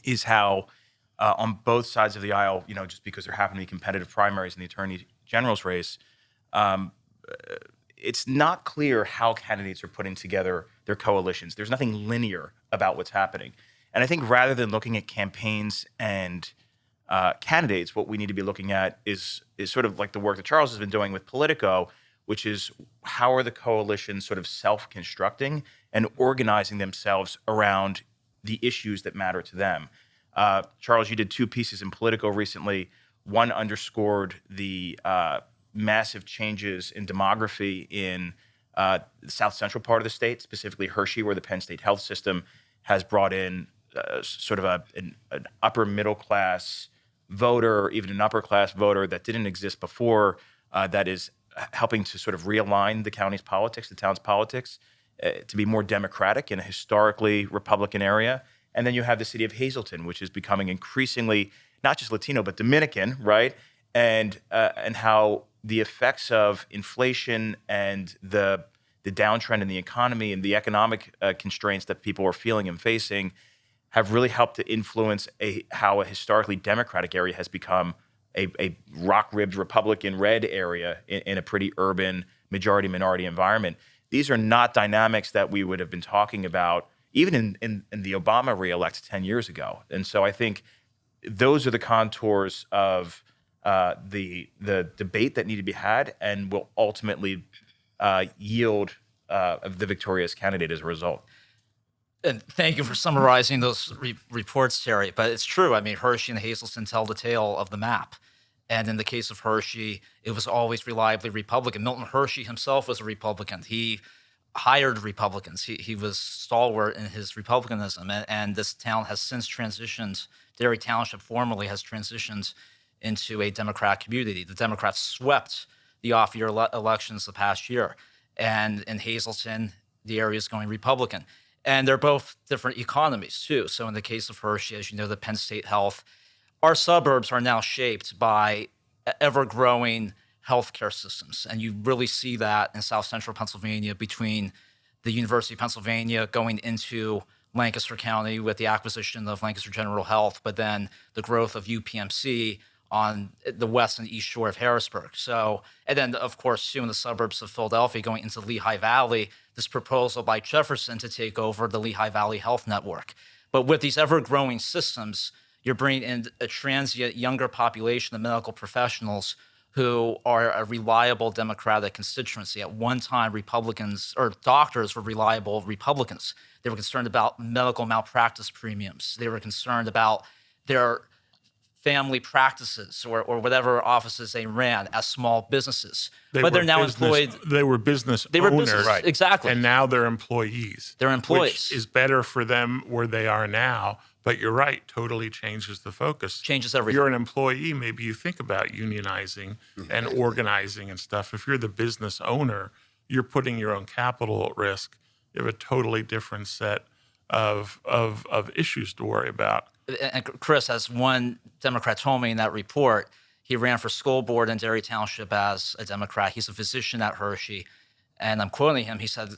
is how on both sides of the aisle, just because there happen to be competitive primaries in the Attorney General's race, it's not clear how candidates are putting together their coalitions. There's nothing linear about what's happening. And I think rather than looking at campaigns and candidates, what we need to be looking at is sort of like the work that Charles has been doing with Politico, which is how are the coalitions sort of self-constructing and organizing themselves around the issues that matter to them. Charles, you did 2 pieces in Politico recently. One underscored the massive changes in demography in the south central part of the state, specifically Hershey, where the Penn State health system has brought in sort of an upper middle class voter, or even an upper class voter that didn't exist before, that is helping to sort of realign the county's politics, the town's politics, to be more democratic in a historically Republican area. And then you have the city of Hazleton, which is becoming increasingly not just Latino, but Dominican, right? And how the effects of inflation and the downtrend in the economy and the economic constraints that people are feeling and facing have really helped to influence how a historically Democratic area has become a rock-ribbed Republican red area in a pretty urban majority-minority environment. These are not dynamics that we would have been talking about even in the Obama re-elect 10 years ago. And so I think those are the contours of the debate that need to be had and will ultimately yield the victorious candidate as a result. And thank you for summarizing those reports, Terry. But it's true. I mean, Hershey and Hazleton tell the tale of the map. And in the case of Hershey, it was always reliably Republican. Milton Hershey himself was a Republican. He hired Republicans. He was stalwart in his Republicanism. And this town has since transitioned. Derry Township formerly has transitioned into a Democrat community. The Democrats swept the off-year elections the past year. And in Hazleton, the area is going Republican. And they're both different economies too. So in the case of Hershey, as you know, the Penn State Health, our suburbs are now shaped by ever-growing healthcare systems. And you really see that in South Central Pennsylvania between the University of Pennsylvania going into Lancaster County with the acquisition of Lancaster General Health, but then the growth of UPMC on the west and east shore of Harrisburg. So, and then of course, too, in the suburbs of Philadelphia going into Lehigh Valley, this proposal by Jefferson to take over the Lehigh Valley Health Network. But with these ever-growing systems, you're bringing in a transient younger population of medical professionals who are a reliable Democratic constituency. At one time, Republicans or doctors were reliable Republicans. They were concerned about medical malpractice premiums. They were concerned about their family practices or whatever offices they ran as small businesses. But they're now employed. They were business They were owners. business, exactly. And now they're employees. They're employees. Which is better for them where they are now. But you're right, totally changes the focus. Changes everything. You're an employee, maybe you think about unionizing and organizing and stuff. If you're the business owner, you're putting your own capital at risk. You have a totally different set of issues to worry about. And Chris, as one Democrat told me in that report, he ran for school board in Derry Township as a Democrat. He's a physician at Hershey. And I'm quoting him. He said,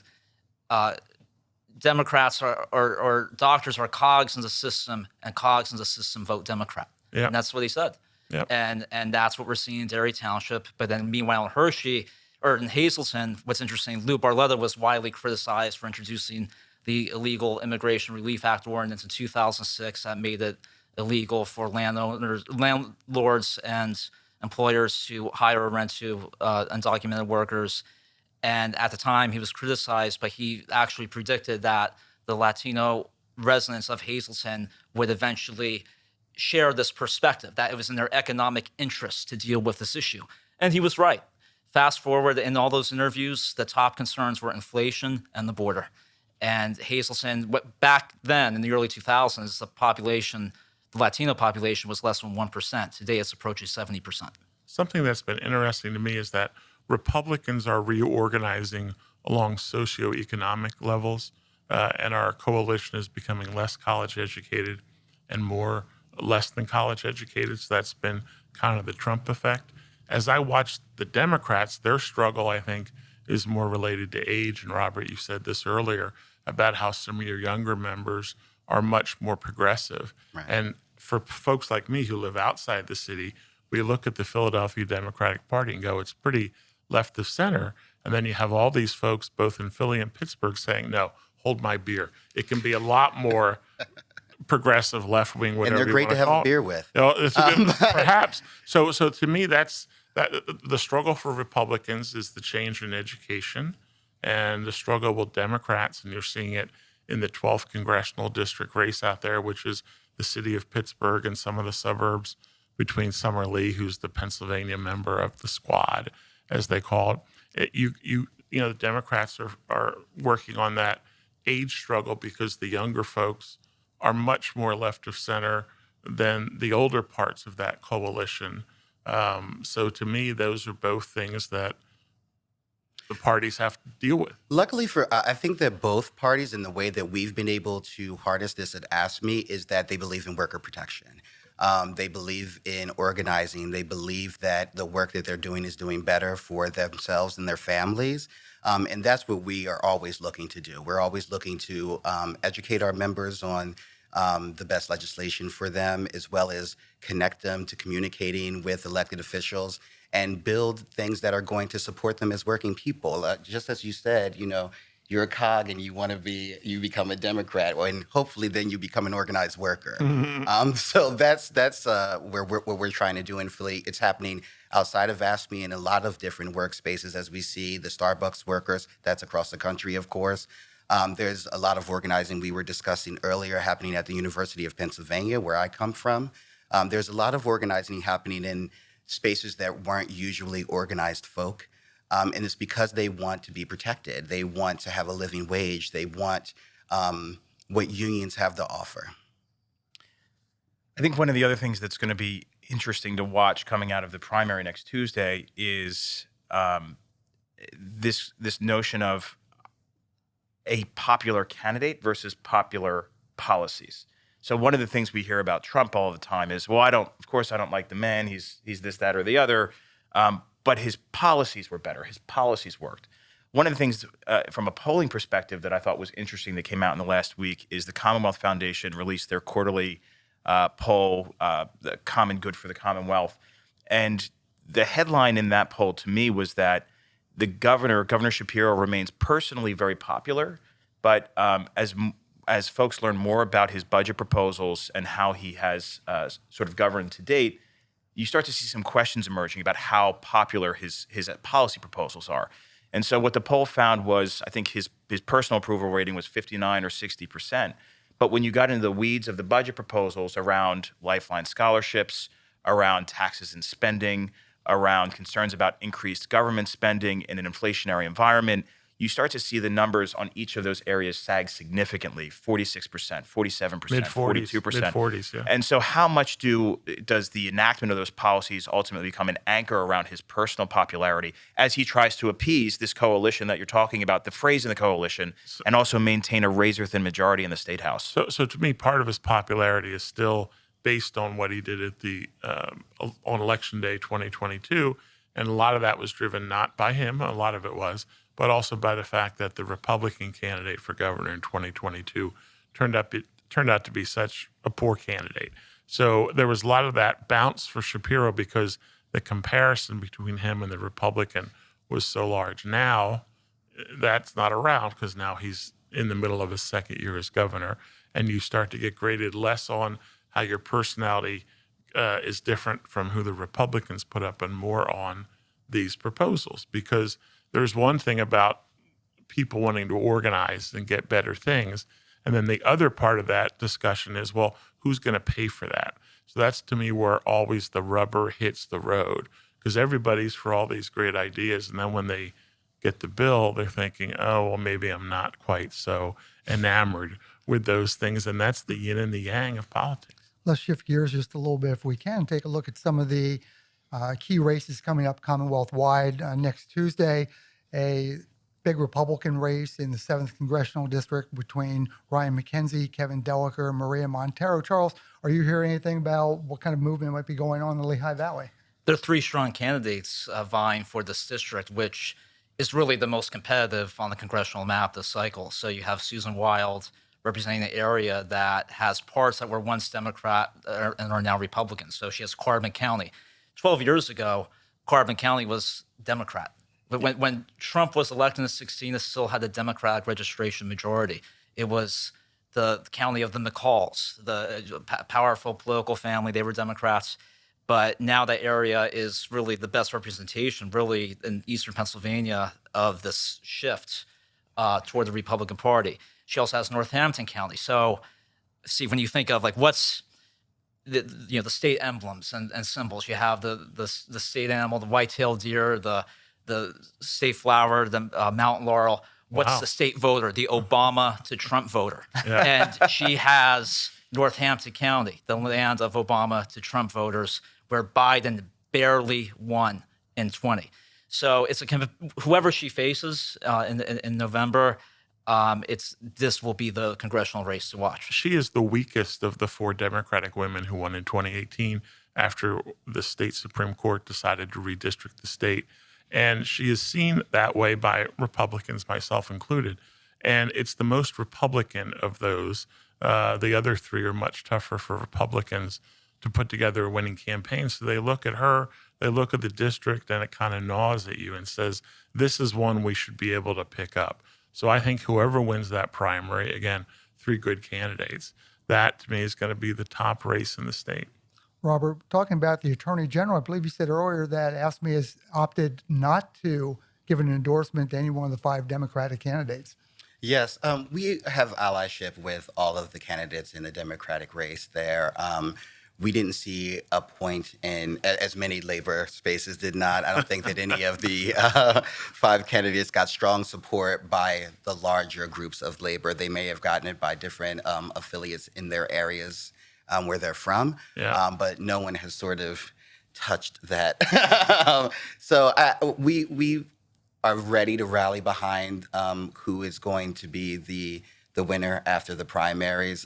Democrats or doctors are cogs in the system, and cogs in the system vote Democrat. Yep. And that's what he said. Yep. And that's what we're seeing in Derry Township. But then meanwhile in Hershey, or in Hazleton, what's interesting, Lou Barletta was widely criticized for introducing the Illegal Immigration Relief Act ordinance in 2006 that made it illegal for landlords and employers to hire or rent to undocumented workers. And at the time, he was criticized, but he actually predicted that the Latino residents of Hazleton would eventually share this perspective, that it was in their economic interest to deal with this issue. And he was right. Fast forward, in all those interviews, the top concerns were inflation and the border. And Hazleton, back then in the early 2000s, the Latino population was less than 1%. Today, it's approaching 70%. Something that's been interesting to me is that Republicans are reorganizing along socioeconomic levels, and our coalition is becoming less college educated and more less than college educated. So that's been kind of the Trump effect. As I watch the Democrats, their struggle, I think, is more related to age. And Robert, you said this earlier about how some of your younger members are much more progressive. Right. And for folks like me who live outside the city, we look at the Philadelphia Democratic Party and go, it's pretty left of center. And then you have all these folks, both in Philly and Pittsburgh, saying, no, hold my beer. It can be a lot more progressive, left wing, whatever. And they're great to have a beer with. You know, it's a good, perhaps. So to me, that's the struggle for Republicans is the change in education, and the struggle with Democrats, and you're seeing it in the 12th congressional district race out there, which is the city of Pittsburgh and some of the suburbs between Summer Lee, who's the Pennsylvania member of the squad, as they call it. You know, the Democrats are working on that age struggle because the younger folks are much more left of center than the older parts of that coalition. So to me, those are both things that the parties have to deal with. Luckily I think that both parties, and the way that we've been able to harness this at AFSCME, is that they believe in worker protection. They believe in organizing. They believe that the work that they're doing is doing better for themselves and their families. And that's what we are always looking to do. We're always looking to educate our members on the best legislation for them, as well as connect them to communicating with elected officials and build things that are going to support them as working people. Just as you said, you know, you're a cog and you become a Democrat, and hopefully then you become an organized worker. Mm-hmm. So that's what we're trying to do in Philly. It's happening outside of AFSCME in a lot of different workspaces, as we see the Starbucks workers. That's across the country, of course. There's a lot of organizing we were discussing earlier happening at the University of Pennsylvania, where I come from. There's a lot of organizing happening in spaces that weren't usually organized folk. And it's because they want to be protected. They want to have a living wage. They want what unions have to offer. I think one of the other things that's going to be interesting to watch coming out of the primary next Tuesday is this notion of a popular candidate versus popular policies. So one of the things we hear about Trump all the time is, well, of course I don't like the man. He's this, that, or the other. But his policies were better. His policies worked. One of the things from a polling perspective that I thought was interesting that came out in the last week is the Commonwealth Foundation released their quarterly poll, the Common Good for the Commonwealth. And the headline in that poll to me was that the Governor Shapiro, remains personally very popular, but as folks learn more about his budget proposals and how he has sort of governed to date, you start to see some questions emerging about how popular his policy proposals are. And so what the poll found was, I think his personal approval rating was 59 or 60%. But when you got into the weeds of the budget proposals around Lifeline scholarships, around taxes and spending, around concerns about increased government spending in an inflationary environment, you start to see the numbers on each of those areas sag significantly, 46%, 47%, 42%. Mid-40s, yeah. And so how much does the enactment of those policies ultimately become an anchor around his personal popularity as he tries to appease this coalition that you're talking about, the phrase in the coalition, and also maintain a razor-thin majority in the State House? So to me, part of his popularity is still based on what he did at on Election Day 2022, and a lot of that was driven not by him, a lot of it was, but also by the fact that the Republican candidate for governor in 2022 turned out to be such a poor candidate. So there was a lot of that bounce for Shapiro because the comparison between him and the Republican was so large. Now that's not around because now he's in the middle of his second year as governor, and you start to get graded less on how your personality is different from who the Republicans put up and more on these proposals. Because there's one thing about people wanting to organize and get better things. And then the other part of that discussion is, well, who's going to pay for that? So that's, to me, where always the rubber hits the road, because everybody's for all these great ideas. And then when they get the bill, they're thinking, oh, well, maybe I'm not quite so enamored with those things. And that's the yin and the yang of politics. Let's shift gears just a little bit, if we can, take a look at some of the key races coming up Commonwealth-wide next Tuesday. A big Republican race in the 7th Congressional District between Ryan McKenzie, Kevin Dellicker, and Maria Montero. Charles, are you hearing anything about what kind of movement might be going on in the Lehigh Valley? There are three strong candidates vying for this district, which is really the most competitive on the congressional map this cycle. So you have Susan Wild representing the area that has parts that were once Democrat and are now Republican. So she has Carbon County. 12 years ago, Carbon County was Democrat. But when Trump was elected in 2016, it still had a Democratic registration majority. It was the county of the McCalls, the powerful political family. They were Democrats. But now that area is really the best representation, really, in eastern Pennsylvania of this shift toward the Republican Party. She also has Northampton County. So, see, when you think of like what's the state emblems and symbols, you have the state animal, the white-tailed deer, the state flower, the mountain laurel. What's the state voter? The Obama to Trump voter. Yeah. And she has Northampton County, the land of Obama to Trump voters, where Biden barely won in 20. So it's whoever she faces in November. This will be the congressional race to watch. She is the weakest of the four Democratic women who won in 2018 after the state Supreme Court decided to redistrict the state. And she is seen that way by Republicans, myself included. And it's the most Republican of those. The other three are much tougher for Republicans to put together a winning campaign. So they look at her, they look at the district, and it kind of gnaws at you and says, this is one we should be able to pick up. So I think whoever wins that primary, again, three good candidates, that to me is going to be the top race in the state. Robert, talking about the Attorney General, I believe you said earlier that AFSCME has opted not to give an endorsement to any one of the five Democratic candidates. Yes, we have allyship with all of the candidates in the Democratic race there. We didn't see a point in, as many labor spaces did not. I don't think that any of the five candidates got strong support by the larger groups of labor. They may have gotten it by different affiliates in their areas where they're from, but no one has sort of touched that. So we are ready to rally behind who is going to be the winner after the primaries.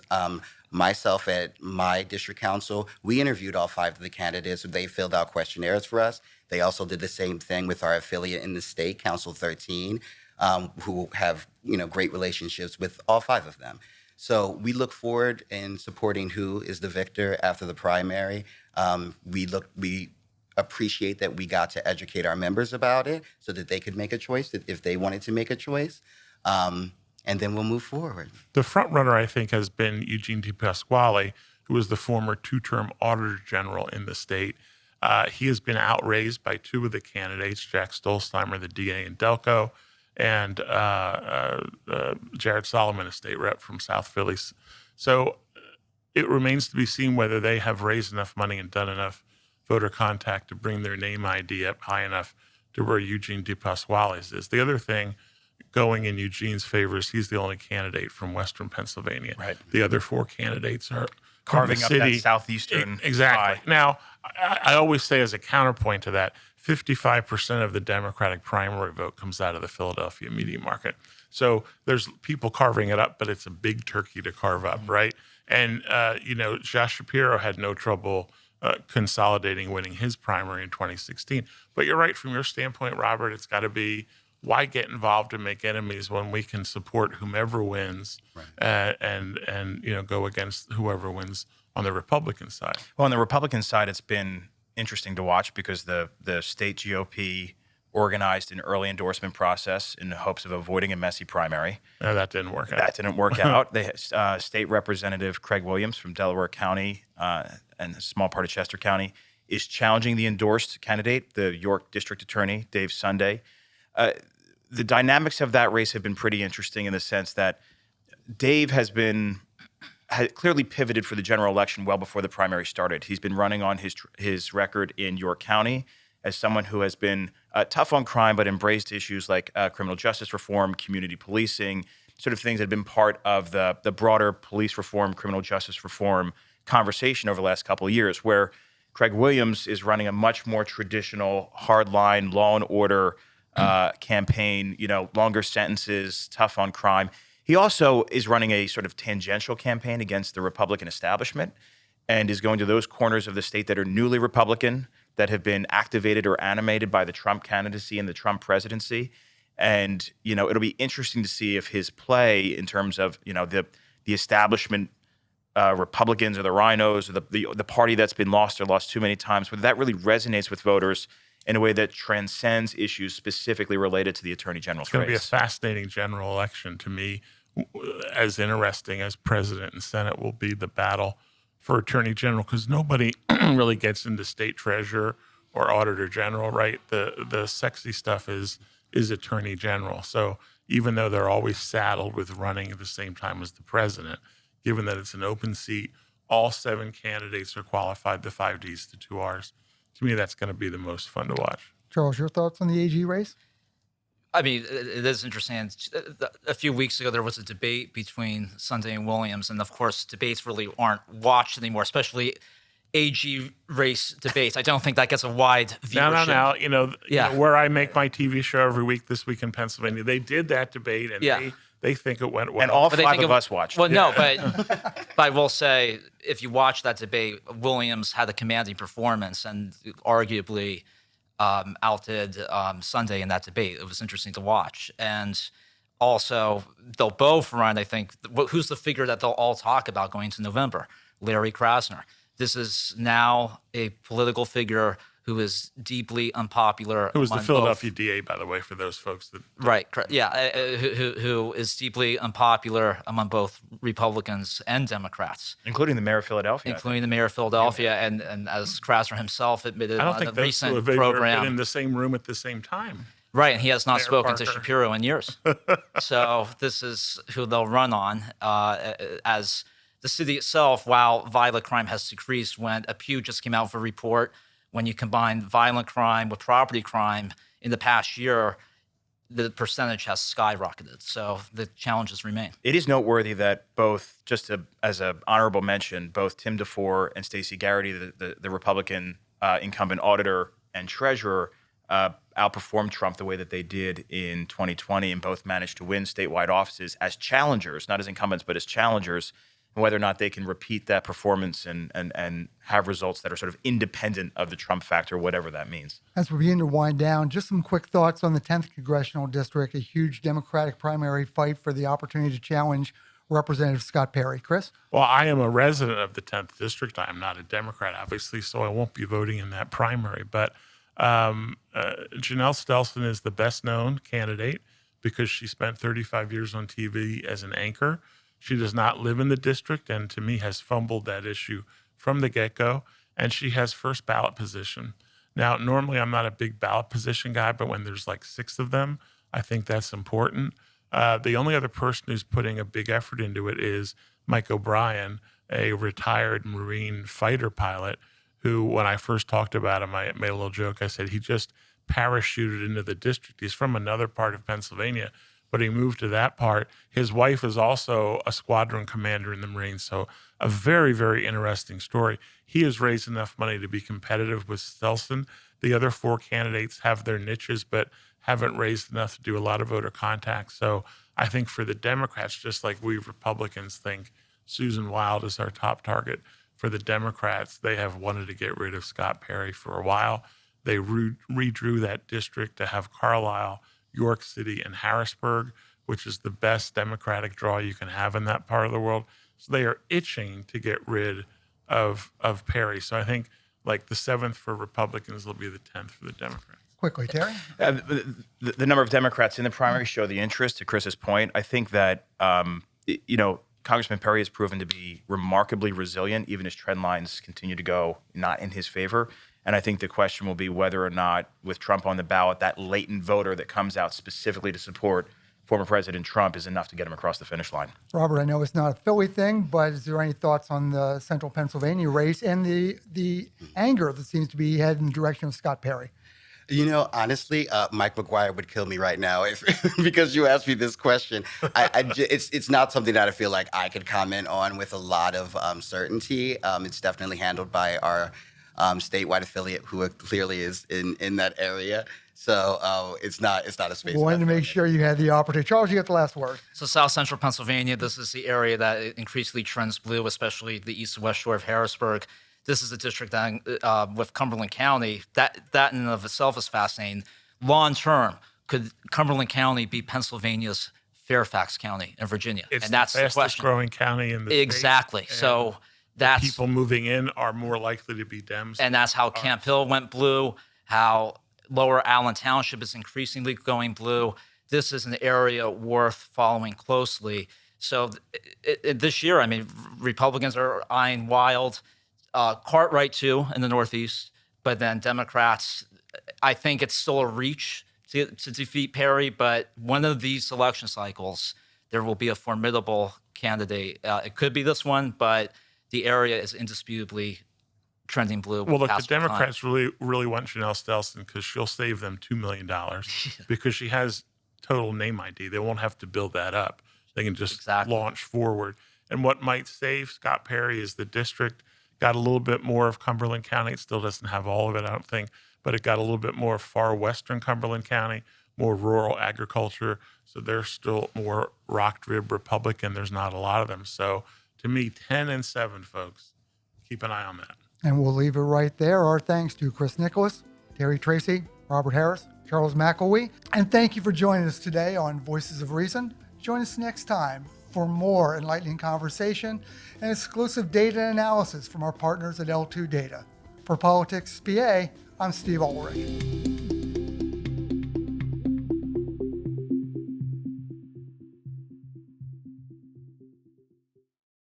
Myself at my district council, we interviewed all 5 of the candidates. They filled out questionnaires for us. They also did the same thing with our affiliate in the state, Council 13, who have great relationships with all 5 of them. So we look forward in supporting who is the victor after the primary. We appreciate that we got to educate our members about it so that they could make a choice if they wanted to make a choice. And then we'll move forward. The front runner, I think, has been Eugene DePasquale, who was the former 2-term Auditor General in the state. He has been outraised by 2 of the candidates, Jack Stolzheimer, the DA in Delco, and Jared Solomon, a state rep from South Philly. So it remains to be seen whether they have raised enough money and done enough voter contact to bring their name ID up high enough to where Eugene DePasquale's is. The other thing going in Eugene's favor is he's the only candidate from Western Pennsylvania. Right. The other 4 candidates are Carving up that city. southeastern Exactly. pie. Now, I always say as a counterpoint to that, 55% of the Democratic primary vote comes out of the Philadelphia media market. So there's people carving it up, but it's a big turkey to carve up, right? And, Josh Shapiro had no trouble consolidating winning his primary in 2016. But you're right, from your standpoint, Robert, it's got to be, why get involved and make enemies when we can support whomever wins, right, and go against whoever wins on the Republican side? Well, on the Republican side, it's been interesting to watch because the state GOP organized an early endorsement process in the hopes of avoiding a messy primary. No, that didn't work out. That didn't work out. They State Representative Craig Williams from Delaware County and a small part of Chester County is challenging the endorsed candidate, the York District Attorney, Dave Sunday. The dynamics of that race have been pretty interesting in the sense that Dave had clearly pivoted for the general election well before the primary started. He's been running on his record in York County as someone who has been tough on crime but embraced issues like criminal justice reform, community policing, sort of things that have been part of the broader police reform, criminal justice reform conversation over the last couple of years, where Craig Williams is running a much more traditional, hardline, law and order campaign, longer sentences, tough on crime. He also is running a sort of tangential campaign against the Republican establishment and is going to those corners of the state that are newly Republican, that have been activated or animated by the Trump candidacy and the Trump presidency. And, it'll be interesting to see if his play in terms of, the establishment Republicans or the rhinos or the party that's been lost or lost too many times, whether that really resonates with voters in a way that transcends issues specifically related to the Attorney General's race. It's going to be a fascinating general election to me. As interesting as President and Senate will be the battle for Attorney General, because nobody really gets into State Treasurer or Auditor General, right? The sexy stuff is Attorney General. So even though they're always saddled with running at the same time as the president, given that it's an open seat, all 7 candidates are qualified, the 5 Ds to 2 Rs. To me, that's going to be the most fun to watch. Charles, your thoughts on the AG race? I mean, it is interesting. A few weeks ago, there was a debate between Sunday and Williams, and of course, debates really aren't watched anymore, especially AG race debates. I don't think that gets a wide viewership. No. Where I make my TV show every week, This Week in Pennsylvania, they did that debate, and they think it went well. And all 5 of us watched. Well, no, but I will say, if you watch that debate, Williams had a commanding performance and arguably outdid Sunday in that debate. It was interesting to watch. And also, they'll both run, I think, who's the figure that they'll all talk about going into November? Larry Krasner. This is now a political figure who is deeply unpopular. Who was the Philadelphia DA, by the way, for those folks that... Right, yeah, who is deeply unpopular among both Republicans and Democrats. Including the mayor of Philadelphia. And as Krasner himself admitted on a recent program... program... been in the same room at the same time. Right, and he has not Mayor spoken Parker. to Shapiro in years. So this is who they'll run on as... The city itself, while violent crime has decreased, when a Pew just came out with a report, when you combine violent crime with property crime in the past year, the percentage has skyrocketed. So the challenges remain. It is noteworthy that both, as an honorable mention, both Tim DeFore and Stacey Garrity, the Republican incumbent auditor and treasurer, outperformed Trump the way that they did in 2020 and both managed to win statewide offices as challengers, not as incumbents, but as challengers, and whether or not they can repeat that performance and have results that are sort of independent of the Trump factor, whatever that means. As we begin to wind down, just some quick thoughts on the 10th Congressional District, a huge Democratic primary fight for the opportunity to challenge Representative Scott Perry. Chris? Well, I am a resident of the 10th District. I am not a Democrat, obviously, so I won't be voting in that primary. But Janelle Stelson is the best known candidate because she spent 35 years on TV as an anchor. She does not live in the district and to me has fumbled that issue from the get-go. And she has first ballot position. Now, normally I'm not a big ballot position guy, but when there's like 6 of them, I think that's important. The only other person who's putting a big effort into it is Mike O'Brien, a retired Marine fighter pilot who, when I first talked about him, I made a little joke. I said he just parachuted into the district. He's from another part of Pennsylvania, but he moved to that part. His wife is also a squadron commander in the Marines, so a very, very interesting story. He has raised enough money to be competitive with Stelson. The other 4 candidates have their niches, but haven't raised enough to do a lot of voter contact. So I think for the Democrats, just like we Republicans think Susan Wild is our top target, for the Democrats, they have wanted to get rid of Scott Perry for a while. They redrew that district to have Carlisle, York City, and Harrisburg, which is the best Democratic draw you can have in that part of the world. So they are itching to get rid of Perry. So I think like the 7th for Republicans will be the 10th for the Democrats. Quickly, Terry? The number of Democrats in the primary show the interest, to Chris's point. I think that, Congressman Perry has proven to be remarkably resilient, even as trend lines continue to go not in his favor. And I think the question will be whether or not, with Trump on the ballot, that latent voter that comes out specifically to support former President Trump is enough to get him across the finish line. Robert, I know it's not a Philly thing, but is there any thoughts on the central Pennsylvania race and the anger that seems to be heading in the direction of Scott Perry? You know, honestly, Mike McGuire would kill me right now if because you asked me this question. It's not something that I feel like I could comment on with a lot of certainty. It's definitely handled by our statewide affiliate, who clearly is in that area. So it's not a space. Wanted to make sure you had the opportunity. Charles, you got the last word. So South Central Pennsylvania, this is the area that increasingly trends blue, especially the east and west shore of Harrisburg. This is a district that, with Cumberland County, that in and of itself is fascinating. Long term, could Cumberland County be Pennsylvania's Fairfax County in Virginia? It's and that's the fastest question. growing county in the Exactly. state, So that's people moving in are more likely to be Dems. and that's how Camp Hill went blue, how Lower Allen Township is increasingly going blue. This is an area worth following closely. So this year, I mean, Republicans are eyeing Wild, Cartwright too in the Northeast, but then Democrats, I think it's still a reach to defeat Perry, but one of these election cycles, there will be a formidable candidate. It could be this one, but the area is indisputably trending blue. Well, look, the past time. Democrats really want Janelle Stelson because she'll save them $2 million because she has total name ID. They won't have to build that up. They can just launch forward. And what might save Scott Perry is the district got a little bit more of Cumberland County. It still doesn't have all of it, I don't think, but it got a little bit more far western Cumberland County, more rural agriculture. So they're still more rock-rib Republican. There's not a lot of them. So to me, 10 and 7, folks, keep an eye on that. And we'll leave it right there. Our thanks to Chris Nicholas, Terry Tracy, Robert Harris, Charles McElwee. And thank you for joining us today on Voices of Reason. Join us next time for more enlightening conversation and exclusive data analysis from our partners at L2 Data. For PoliticsPA, I'm Steve Ulrich.